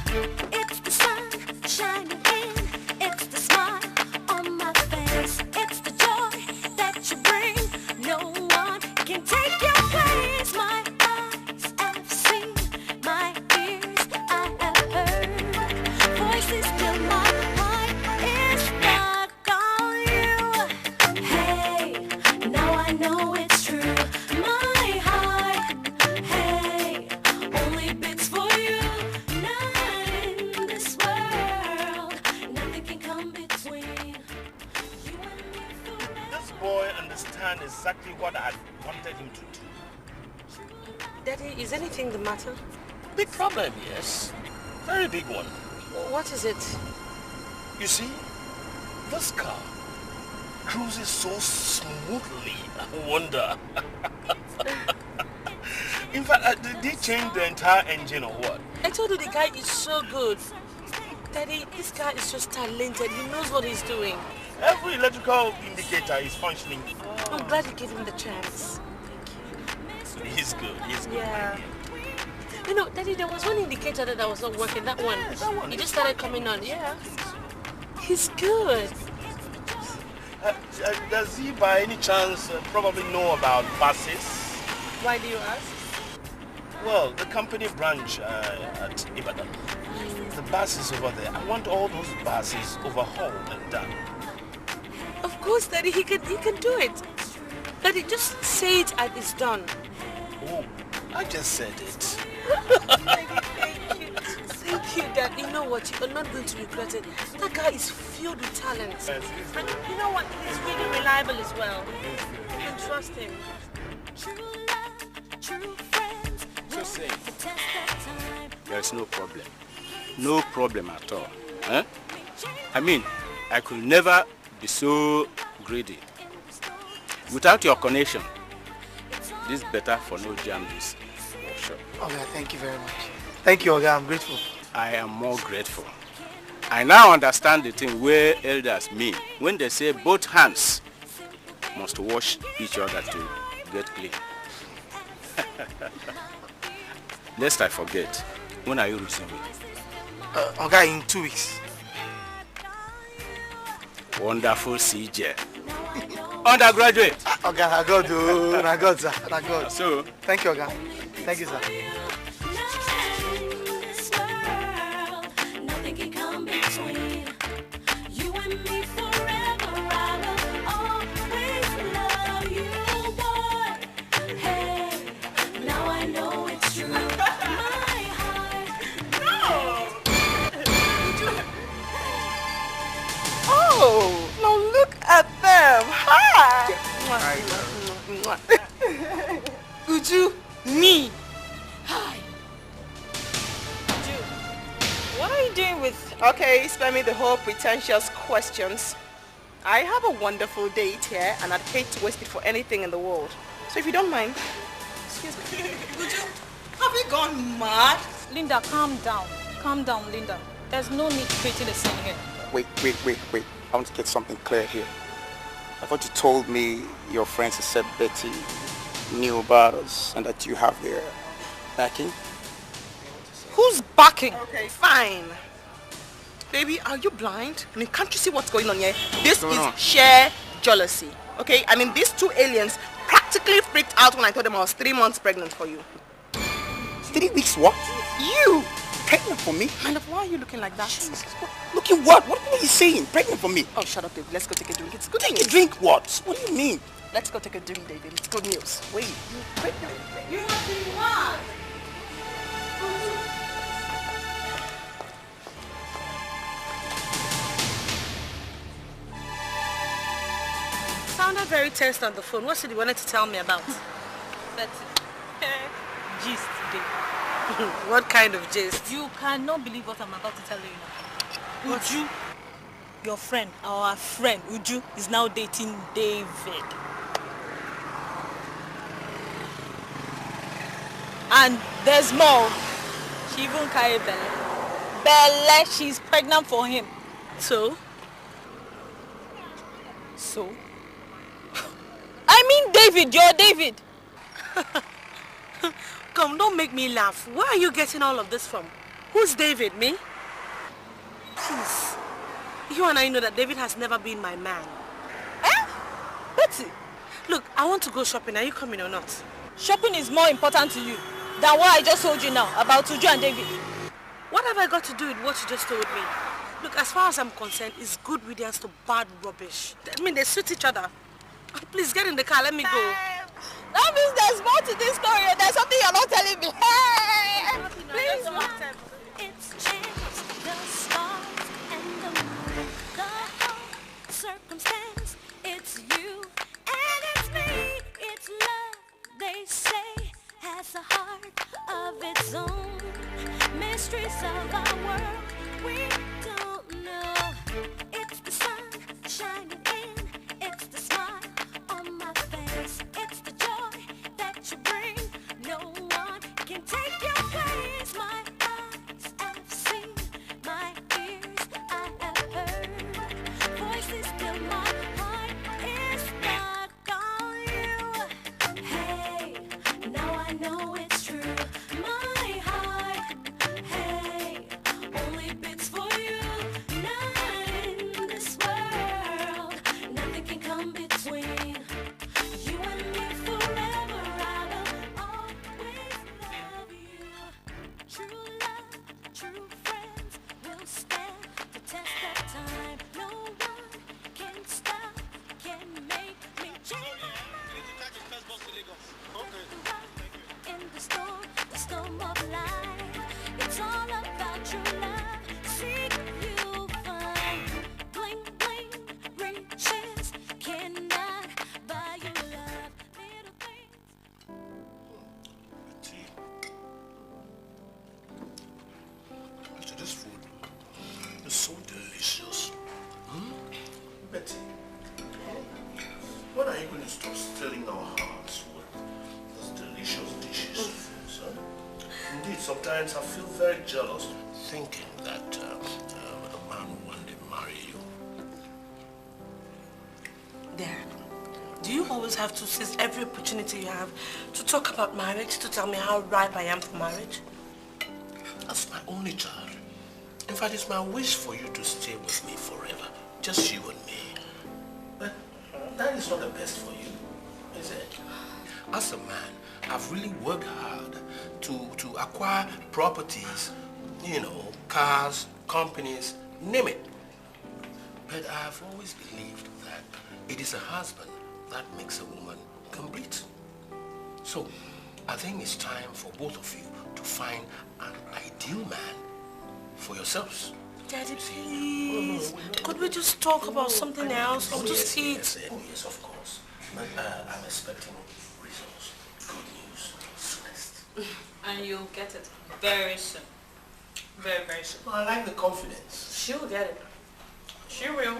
It's the sun shining in, it's the smile on my face, it's the joy that you bring. No one can take your place. My eyes have seen, my ears I have heard. Voices till my heart is stuck on you. Hey, now I know it's true. My heart, hey, only beats for you. Not in this world, nothing can come between. This boy understands exactly what I wanted him to do. Daddy, is anything the matter? Big problem, yes. Very big one. What is it? You see, this car cruises so smoothly. I wonder. In fact, did they change the entire engine or what? I told you the guy is so good. Daddy, this guy is just talented. He knows what he's doing. Every electrical indicator is functioning. I'm glad you gave him the chance. He's good. He's good. Yeah. You know, Daddy, there was one indicator that was not working. That one. That one. He just started coming on. Yeah. He's good. Does he by any chance probably know about buses? Why do you ask? Well, the company branch at Ibadan. The buses over there. I want all those buses overhauled and done. Of course, Daddy, he can do it. Daddy, just say it and it's done. Oh, I just said it. Thank you. Thank you, Dad. You know what? You're not going to regret it. That guy is filled with talent. And you know what? He's really reliable as well. You can trust him. So say, there's no problem. No problem at all. Huh? I mean, I could never be so greedy. Without your connection, this better for no jam this workshop. Okay, thank you very much. Thank you, Oga. I'm grateful. I am more grateful. I now understand the thing where elders mean when they say both hands must wash each other to get clean. Lest I forget, when are you resuming? Oga, in 2 weeks. Wonderful CJ. Undergraduate. Oga, I got do. I got, sir. I got. So, thank you, Oga. Thank you, sir. Nothing can come between you and me forever. I will always love you, boy. Hey, now I know it's true. My heart. Oh, now look at them. Hi. Uju, me. Hi. What are you doing with... Okay, spare me the whole pretentious questions. I have a wonderful date here and I'd hate to waste it for anything in the world. So if you don't mind, excuse me. Have you gone mad? Linda, calm down. Calm down, Linda. There's no need creating a scene here. Wait. I want to get something clear here. I thought you told me your friends except Betty knew about us and that you have their backing. Who's backing? Okay, fine. Baby, are you blind? I mean, can't you see what's going on here? This is sheer jealousy, okay? I mean, these two aliens practically freaked out when I told them I was 3 months pregnant for you. 3 weeks what? You! Pregnant for me? And why are you looking like that? Jesus. Looking what? What are you saying? Pregnant for me? Oh, shut up, David. Let's go take a drink. It's good Take news. a drink what? What do you mean? Let's go take a drink, David. It's good news. Wait. You're pregnant. You must be mad. Sounded very tense on the phone. What's it you wanted to tell me about? Betty. Gist today. What kind of gist? You cannot believe what I'm about to tell you now. Uju, your friend, our friend Uju, is now dating David. And there's more. She even carried Belle. Belle, she's pregnant for him. So? So? I mean David, you're David. Come, don't make me laugh. Where are you getting all of this from? Who's David? Me? Please. You and I know that David has never been my man. Eh? Betty. Look, I want to go shopping. Are you coming or not? Shopping is more important to you than what I just told you now about Uju and David. What have I got to do with what you just told me? Look, as far as I'm concerned, it's good riddance to bad rubbish. I mean, they suit each other. Please get in the car. Let me go. That means there's more to this story. There's something you're not telling me. Hey! Please, it's chance, the stars and the moon, the whole circumstance. It's you and it's me. It's love, they say, has a heart of its own. Mysteries of our world, we don't know. It's the sun shining in. It's the smile on my face. It's the joy that you bring. No one can take your place. My eyes have seen, my ears I have heard. Voices still my heart is stuck on you. Hey, now I know it's true. My heart, hey, only beats for you. Not in this world, nothing can come between you and me forever. I will always love you. True love, true friends will stand the test of time. No one can stop, can make me change my mind. In the storm of life, it's all about true love. Seek you find, bling bling riches cannot buy you love. Little things. Betty, this food is so delicious. Betty, when are you going to stop stealing our hearts with those delicious dishes? Huh? Indeed, sometimes I feel very jealous thinking that a man will one day marry you. Dad, do you always have to seize every opportunity you have to talk about marriage, to tell me how ripe I am for marriage? That's my only child. In fact, it's my wish for you to stay with me forever. Just you and me. But that is not the best for you, is it? As a man, I've really worked hard to acquire properties, you know, cars, companies, name it. But I've always believed that it is a husband that makes a woman complete. So, I think it's time for both of you to find an ideal man for yourselves. Daddy, please. Could we just talk about something else? Or just eat? Yes, of course. But I'm expecting results. Good news. Soonest. And you'll get it very soon. Very, very soon. Well, I like the confidence. She'll get it. She will.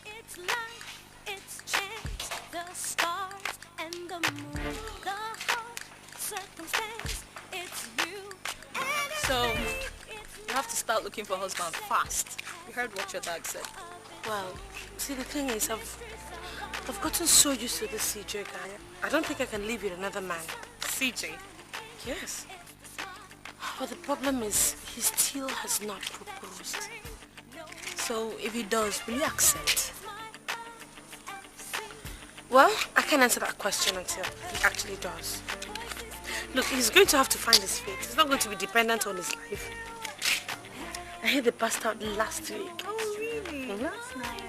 It's life, it's chance, the stars and the moon, the whole circumstance, it's you. So, you have to start looking for a husband fast. You heard what your dad said. Well, see, the thing is, I've gotten so used to this CJ guy. I don't think I can live with another man. CJ? Yes. But the problem is, he still has not proposed. So, if he does, will you accept? Well, I can't answer that question until he actually does. Look, he's going to have to find his fate. He's not going to be dependent on his life. I heard they passed out last week. Oh, really? Mm-hmm. That's nice.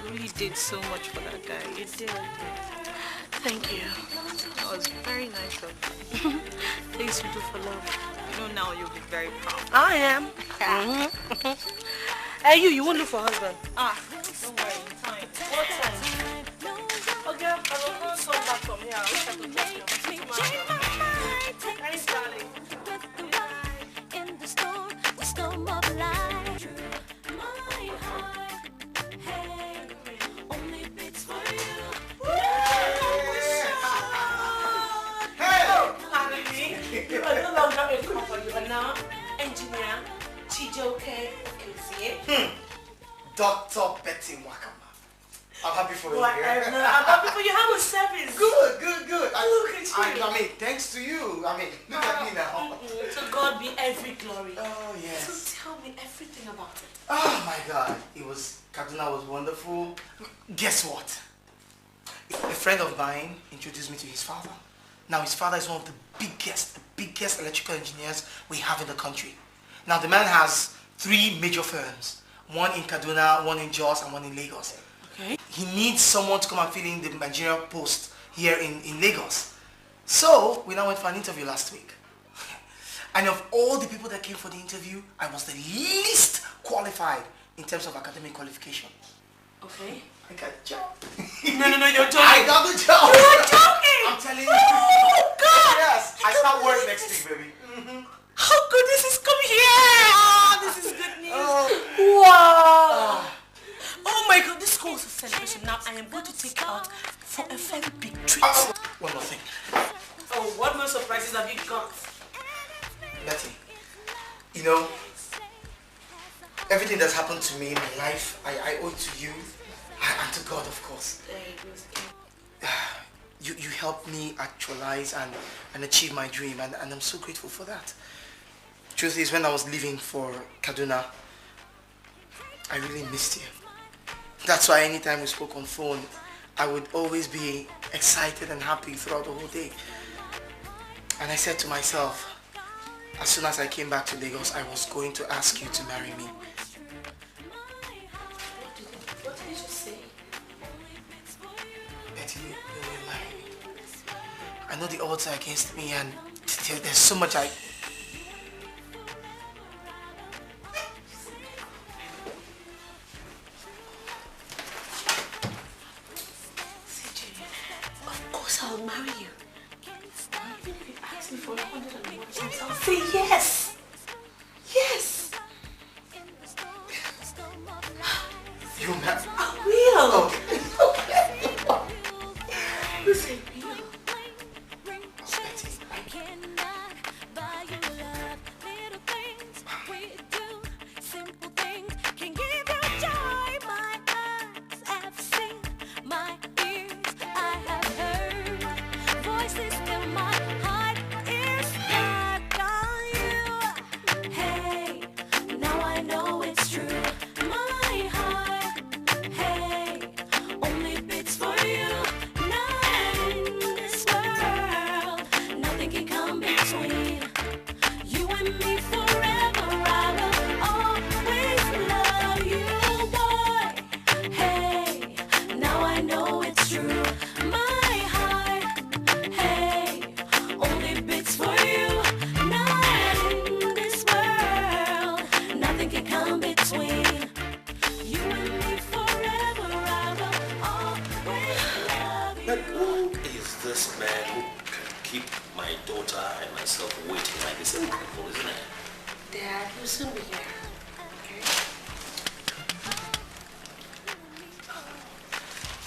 You really did so much for that guy. You did. Thank you. That was very nice of you. Things you do for love. You know now you'll be very proud. I am. Hey, you won't look for a husband. Don't worry, time. What time? Okay, I will not come back from here. I wish I could just come. Thanks, darling. In the storm of life. My heart, hey, only beats for you. Hey! You are no longer a couple. You are now engineer Chijoke Okezie. Dr. Betty Wakama. I'm happy for you. I'm happy for you. How was service? Good. Look at you. I mean, thanks to you. Look at me now. To God be every glory. Oh, yes. So tell me everything about it. Oh, my God. Kaduna was wonderful. Guess what? A friend of mine introduced me to his father. Now, his father is one of the biggest electrical engineers we have in the country. Now, the man has 3 major firms. One in Kaduna, one in Jos, and one in Lagos. Okay. He needs someone to come and fill in the managerial post here in Lagos. So, we now went for an interview last week. And of all the people that came for the interview, I was the least qualified in terms of academic qualification. Okay. I got the job. No, you're joking. I got the job. You're joking. I'm telling you. Oh, God. Yes. I start work next week, baby. How good this is coming here. Oh, this is good news. Wow. Oh my God, this calls a celebration. Now I am going to take you out for a very big treat. One more thing. Oh, what more surprises have you got? Betty, you know, everything that's happened to me in my life, I owe it to you and to God, of course. You helped me actualize and achieve my dream, and I'm so grateful for that. Truth is, when I was leaving for Kaduna, I really missed you. That's why anytime we spoke on phone, I would always be excited and happy throughout the whole day. And I said to myself, as soon as I came back to Lagos, I was going to ask you to marry me. What did you say? Betty, you will marry me. I know the odds are against me, and there's so much I... Of course I'll marry you. Even if you ask me for 101 times, I'll say yes. Yes. You will marry... I will. Listen, my daughter and myself waiting like this. It's incredible, isn't it? Dad, we'll soon be here. Okay?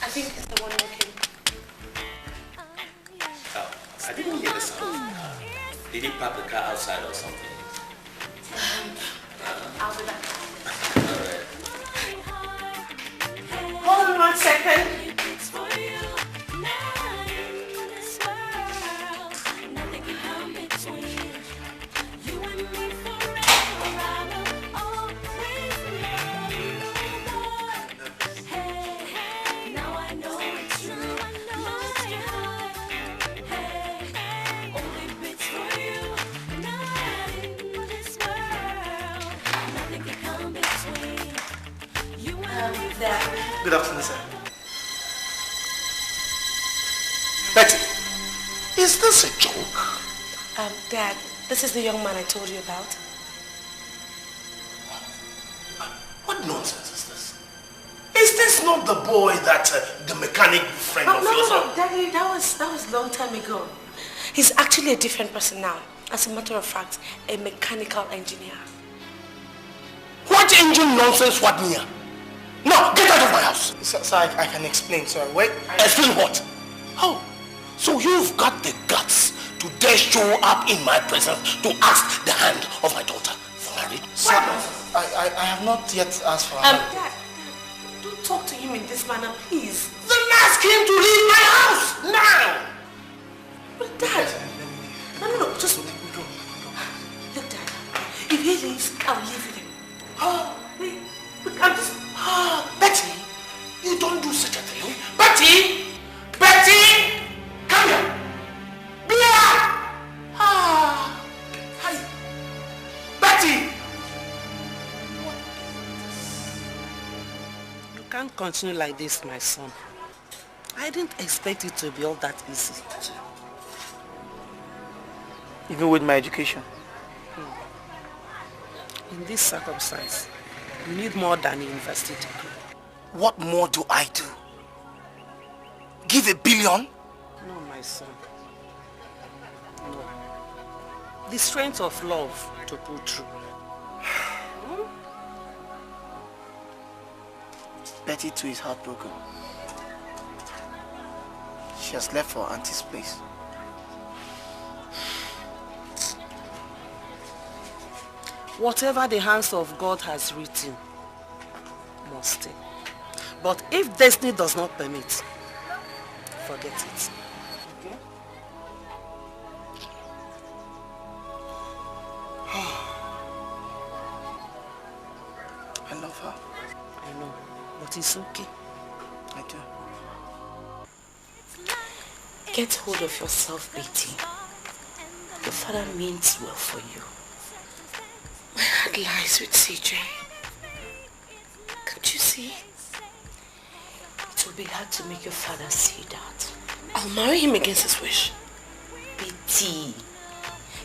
I think it's the one walking. Oh, I didn't hear the sound. Did he park the car outside or something? I'll be back. Alright. Hold on 1 second. Good afternoon, sir. Betty, is this a joke? Dad, this is the young man I told you about. What nonsense is this? Is this not the boy that the mechanic friend of yours? No, Daddy, that was a long time ago. He's actually a different person now. As a matter of fact, a mechanical engineer. What engine nonsense, what near? Now, get out of my house! Sir, I can explain, sir. Wait. Explain what? How? So you've got the guts to dare show up in my presence to ask the hand of my daughter for marriage? Sir, I have not yet asked for her. Dad, don't talk to him in this manner, please. Then ask him to leave my house now! But Dad, no, just let me go. Look, Dad, if he leaves, I'll leave with him. Oh, wait, I'm just... Betty, you don't do such a thing. Betty! Betty! Come here! Bia! Hi. Betty! You can't continue like this, my son. I didn't expect it to be all that easy. Even with my education? In this circumstance, you need more than a university degree. What more do I do? Give $1 billion? No, my son. No. The strength of love to pull through. Betty too is heartbroken. She has left for her auntie's place. Whatever the hands of God has written must stay. But if destiny does not permit, forget it. Okay? I love her. I know, but it's okay. I do. Get hold of yourself, Betty. Your father means well for you. My heart lies with CJ. Can't you see? It will be hard to make your father see that. I'll marry him against his wish. Betty,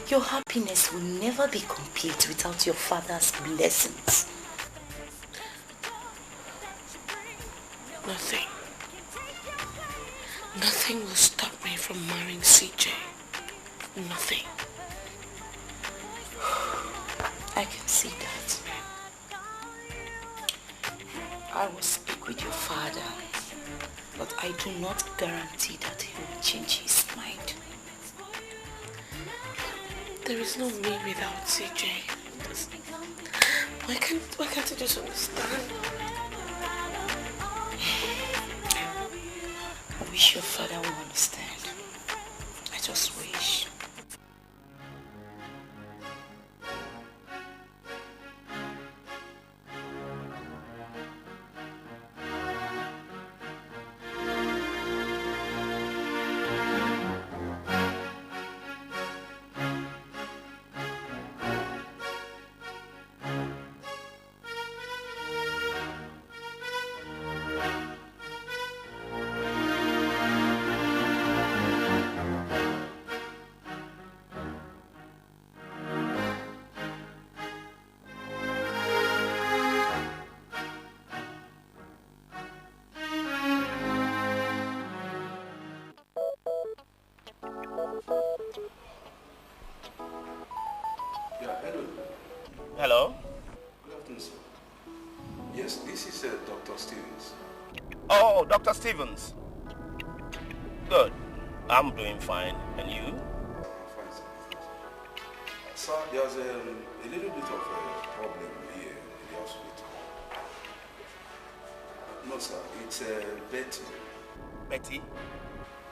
your happiness will never be complete without your father's blessings. Nothing. Nothing will stop me from marrying CJ. Nothing. I can see that. I will speak with your father, but I do not guarantee that he will change his mind. There is no me without CJ. Why can't you just understand? I wish your father would understand. I just wish. afternoon, sir. Yes, this is Dr. Stevens. Oh, Dr. Stevens. Good. I'm doing fine. And you? Fine, sir. Sir, there's a little bit of a problem here in the hospital. No, sir. It's Betty. Betty?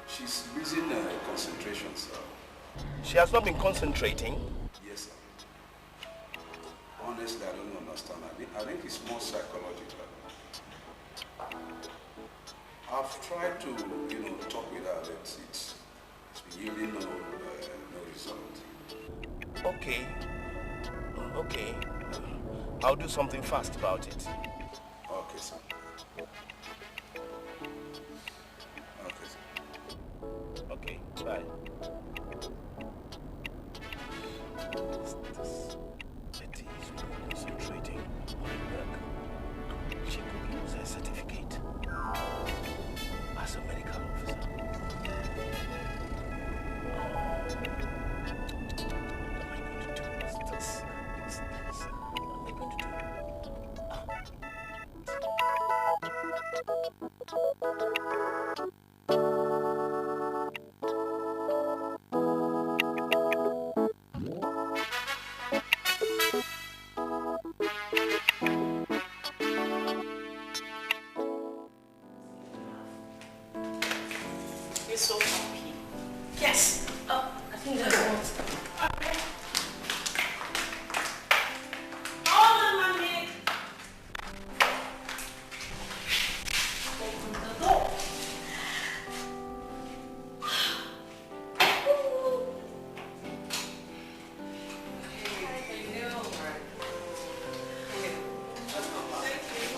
She's losing concentration, sir. She has not been concentrating? Yes, sir. Honestly, I don't understand. I think it's more psychological. I've tried to, talk with her, but it's been yielding no result. Okay. Okay. I'll do something fast about it. Okay, sir. Okay, sir. Okay, bye. Betty is not concentrating on work. She could lose her certificate as a medical officer. You're so happy. Yes. Oh, I think that's what. Hold on, mommy. Open the door.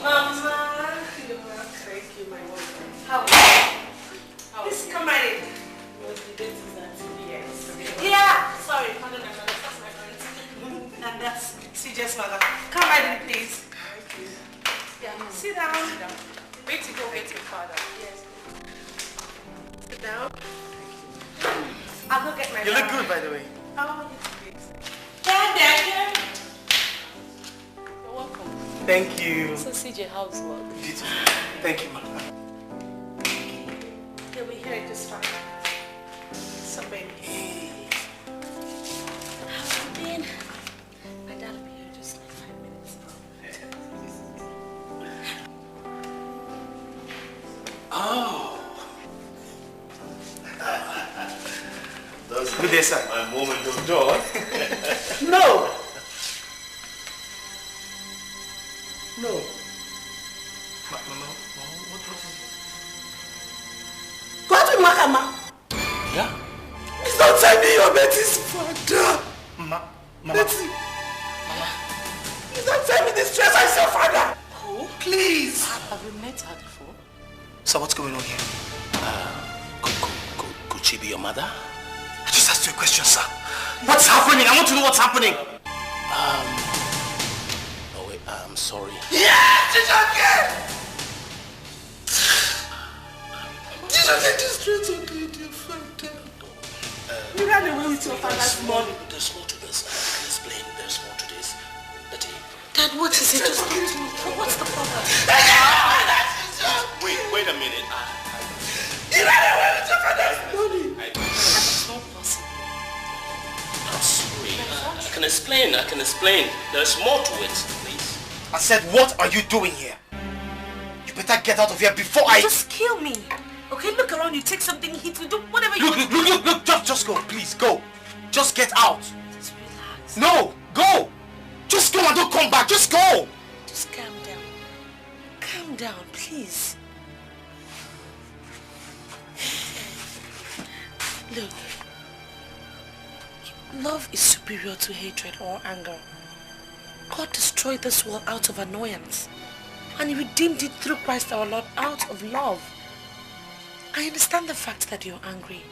Mama. Thank you, my mother. How are you? Please come right in. Yes. Yeah. Sorry. That's my friend. And that's CJ's mother. Come right in, please. Thank you. Yeah. Sit down. Wait to go get your father. Yes. Sit down. I'll go get my You look good, by the way. Oh, yes, please. Dad. You're welcome. Thank you. So CJ, how's work? Beautiful. Thank you, Mama. He'll be here just fine. So baby. How have you been? My dad will be here just like 5 minutes. Oh. That's Good day, sir. my moment of joy. No. No. Mama, what is it? Go to Makama. Yeah? Please don't tell me you're Betty's father. Mama. Betty. Please don't tell me this stress is your father. Who? Please. Have you met her before? So what's going on here? Could she be your mother? I just asked you a question, sir. What's happening? I want to know what's happening. Oh wait, I'm sorry. Yes, it's okay. This straight to get your father. You ran away with your father's money. There's more to this. I can explain. There's more to this. Betty. Dad, what is it? Just talk to me. What's the problem? Wait a minute. You ran away with your father's money. That's not possible. I'm sorry. I can explain. There's more to it, please. I said, what are you doing here? You better get out of here before I... Just kill me. Okay, look around you, take something, hit me, do whatever you want. Look, just go, please, go. Just get out. Just relax. No, go. Just go and don't come back, just go. Just calm down. Calm down, please. Look, love is superior to hatred or anger. God destroyed this world out of annoyance, and He redeemed it through Christ our Lord out of love. I understand the fact that you're angry,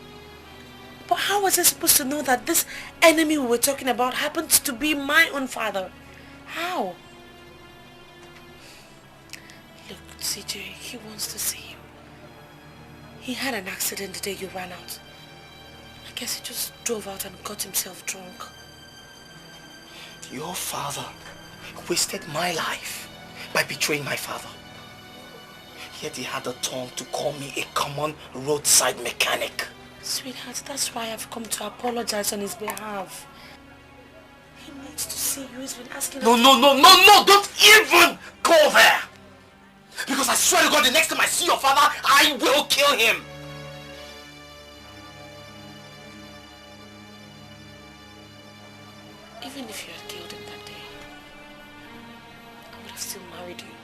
but how was I supposed to know that this enemy we were talking about happens to be my own father? How? Look, CJ, he wants to see you. He had an accident the day you ran out. I guess he just drove out and got himself drunk. Your father wasted my life by betraying my father. Yet he had the tongue to call me a common roadside mechanic. Sweetheart, that's why I've come to apologize on his behalf. He needs to see you. He's been asking No, us don't even go there! Because I swear to God, the next time I see your father, I will kill him! Even if you had killed him that day, I would have still married you.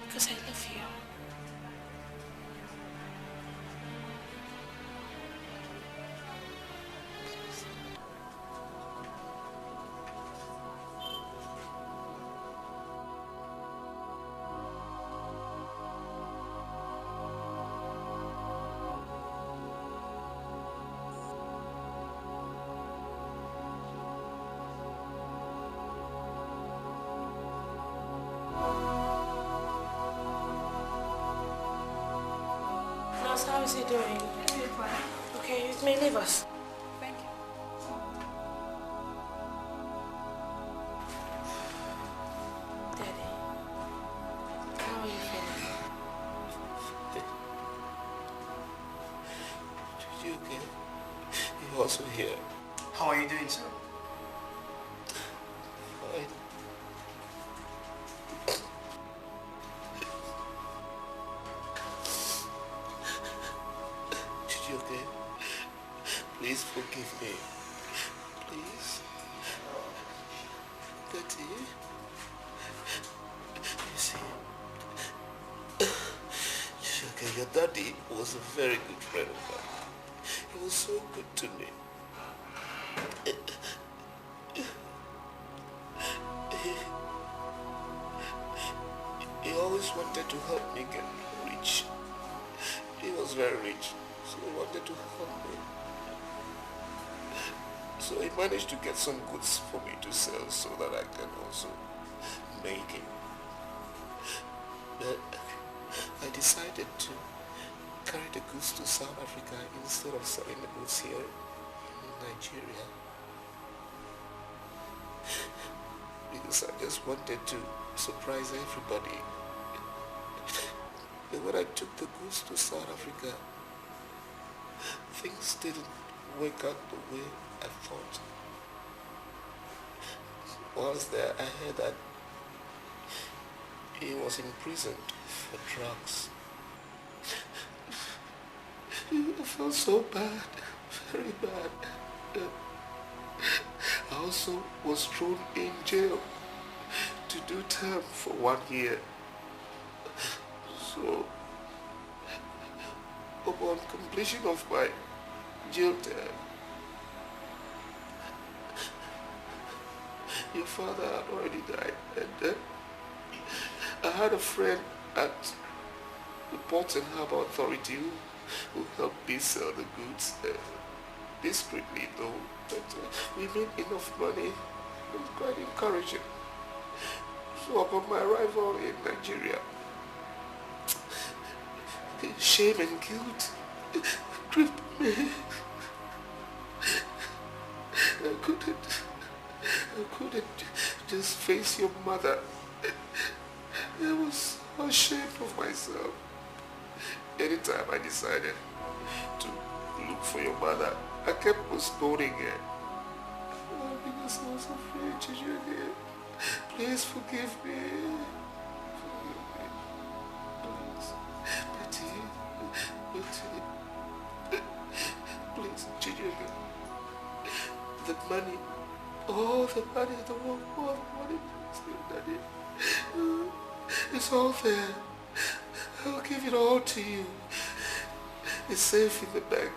Because I love you. How is he doing? Okay, you may leave us. Thank you. Daddy, how are you feeling? You okay? You're also here. How are you doing, sir? Fine. You okay? Please forgive me. Please. Betty. You see, okay, your daddy was a very good friend of mine. He was so good to me. He always wanted to help me get rich. He was very rich. So he wanted to help me. So he managed to get some goods for me to sell so that I can also make it. But I decided to carry the goods to South Africa instead of selling the goods here in Nigeria. Because I just wanted to surprise everybody. But when I took the goods to South Africa, things didn't work out the way I thought. Whilst there, I heard that he was imprisoned for drugs. I felt so bad, very bad. I also was thrown in jail to do term for 1 year. So, upon completion of my jail term, your father had already died, and then I had a friend at the Port and Harbour Authority who helped me sell the goods discreetly though, but we made enough money. It was quite encouraging. So upon my arrival in Nigeria, shame and guilt gripped me. I couldn't just face your mother. I was so ashamed of myself. Anytime I decided to look for your mother, I kept postponing it. Because I was afraid to you again. Please forgive me. Please. Betty. Please, Chinyere. The money, all the money in the world, all the money, Daddy. It's all there. I'll give it all to you. It's safe in the bank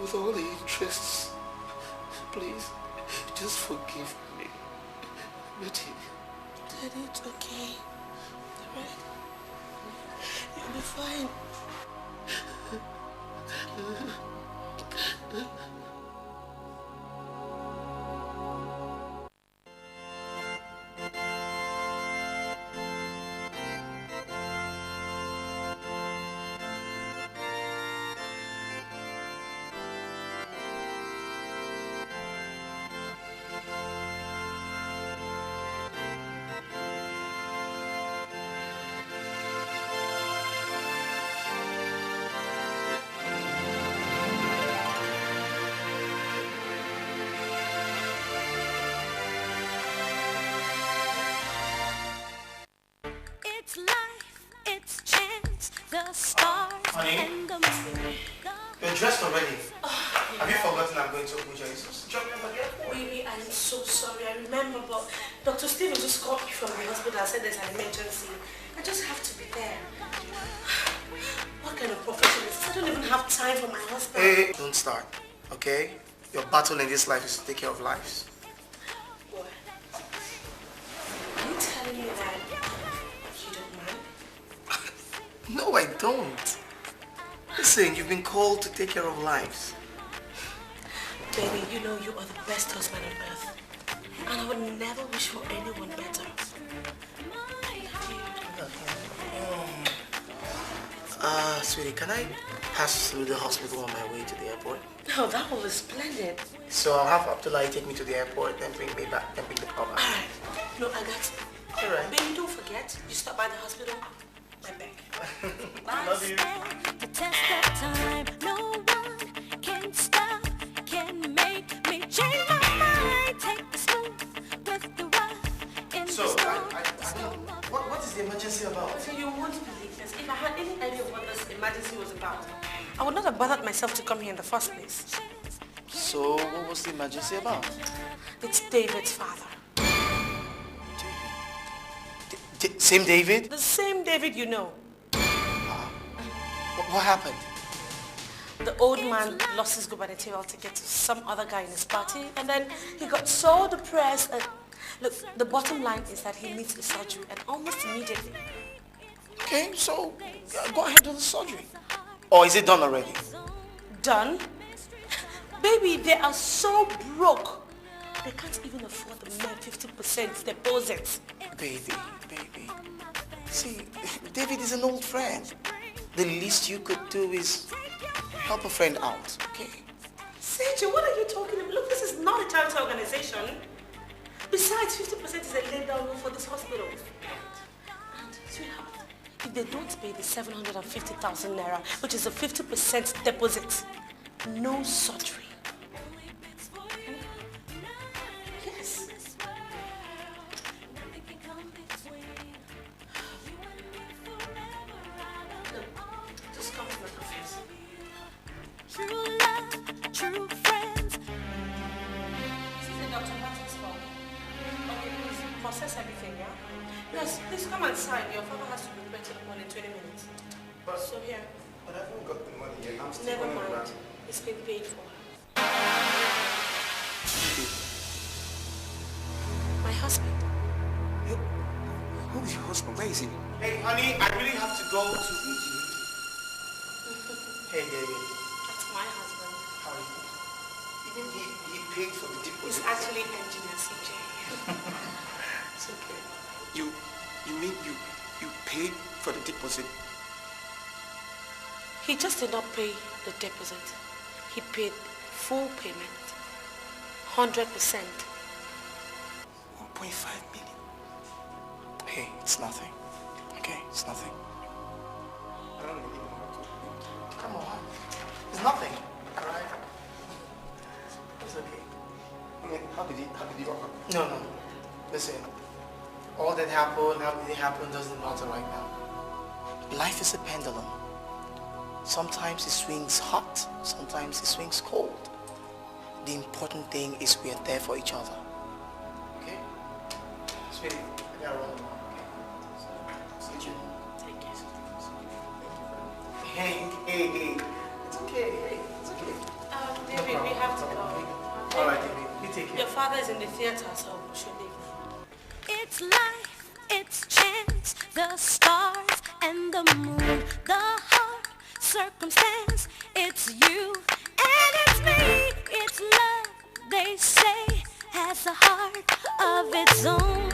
with all the interests. Please, just forgive me. Betty. Daddy, it's okay. Alright? You'll be fine. Honey, you're dressed already. Have you forgotten I'm going to Abuja? Just drop me at the airport. Baby, I'm so sorry. I remember, but Dr. Steven just called me from the hospital and said there's an emergency. I just have to be there. What kind of profession is this? I don't even have time for my husband. Hey, don't start, okay? Your battle in this life is to take care of lives. What? Are you telling me that you don't mind? No, I don't. Listen, you've been called to take care of lives. Baby, you know you are the best husband on earth. And I would never wish for anyone better. Sweetie, can I pass through the hospital on my way to the airport? Oh, that will be splendid. So I'll have Abdullah take me to the airport, then bring me back, then bring the car back. Alright. No, I got it. Alright. Baby, don't forget, you stop by the hospital, I'm back. Love you. The test of time, no one can stop, can make me change my mind. Take the smooth with the rough in So, the what is the emergency about? So you won't believe this. If I had any idea of what this emergency was about, I would not have bothered myself to come here in the first place. So, what was the emergency about? It's David's father. Same David? The same David you know. What happened? The old man lost his gubernatorial ticket to some other guy in his party, and then he got so depressed. And look, the bottom line is that he needs a surgery, and almost immediately. Okay, so go ahead with the surgery. Or is it done already? Done? Baby, they are so broke. They can't even afford the mere 50% deposit. Baby. See, David is an old friend. The least you could do is help a friend out, okay? Sergio, what are you talking about? Look, this is not a charity organization. Besides, 50% is a laid down rule for this hospital. And, sweetheart, if they don't pay the 750,000 naira, which is a 50% deposit, no surgery. Yes. Just come to my office. true love, true friends. This is Dr. Martin's call. Okay, please process everything, yeah? Yes, please come and sign. Your father has to be prepared to the morning in 20 minutes. So here. But I haven't got the money yet. I'm still Never going mind. around. It's been paid for. My husband. Who is your husband? Where is he? Hey, honey, I really have to go to Egypt. Hey, David. That's my husband. How are you? Even he paid for the deposit. He's actually engineer CJ. It's okay. You mean you paid for the deposit? He just did not pay the deposit. He paid full payment. 100%. 1.5 million. Hey, it's nothing. Okay, it's nothing. I don't really know how to. Come on. It's nothing. Alright? It's okay. I mean, how did it occur? No. Listen. All that happened, how did it happen, doesn't matter right now. Life is a pendulum. Sometimes it swings hot, sometimes it swings cold. The important thing is we are there for each other. Okay? Sweetie, I gotta run. Okay? Thank you. Hey. It's okay. Hey, it's okay. David, we have to go. Alright, David. You take care. Your father is in the theater, so we should leave. It's life, it's chance, the stars and the moon, the heart, circumstance, it's you and it's me, it's love, they say, has a heart of its own.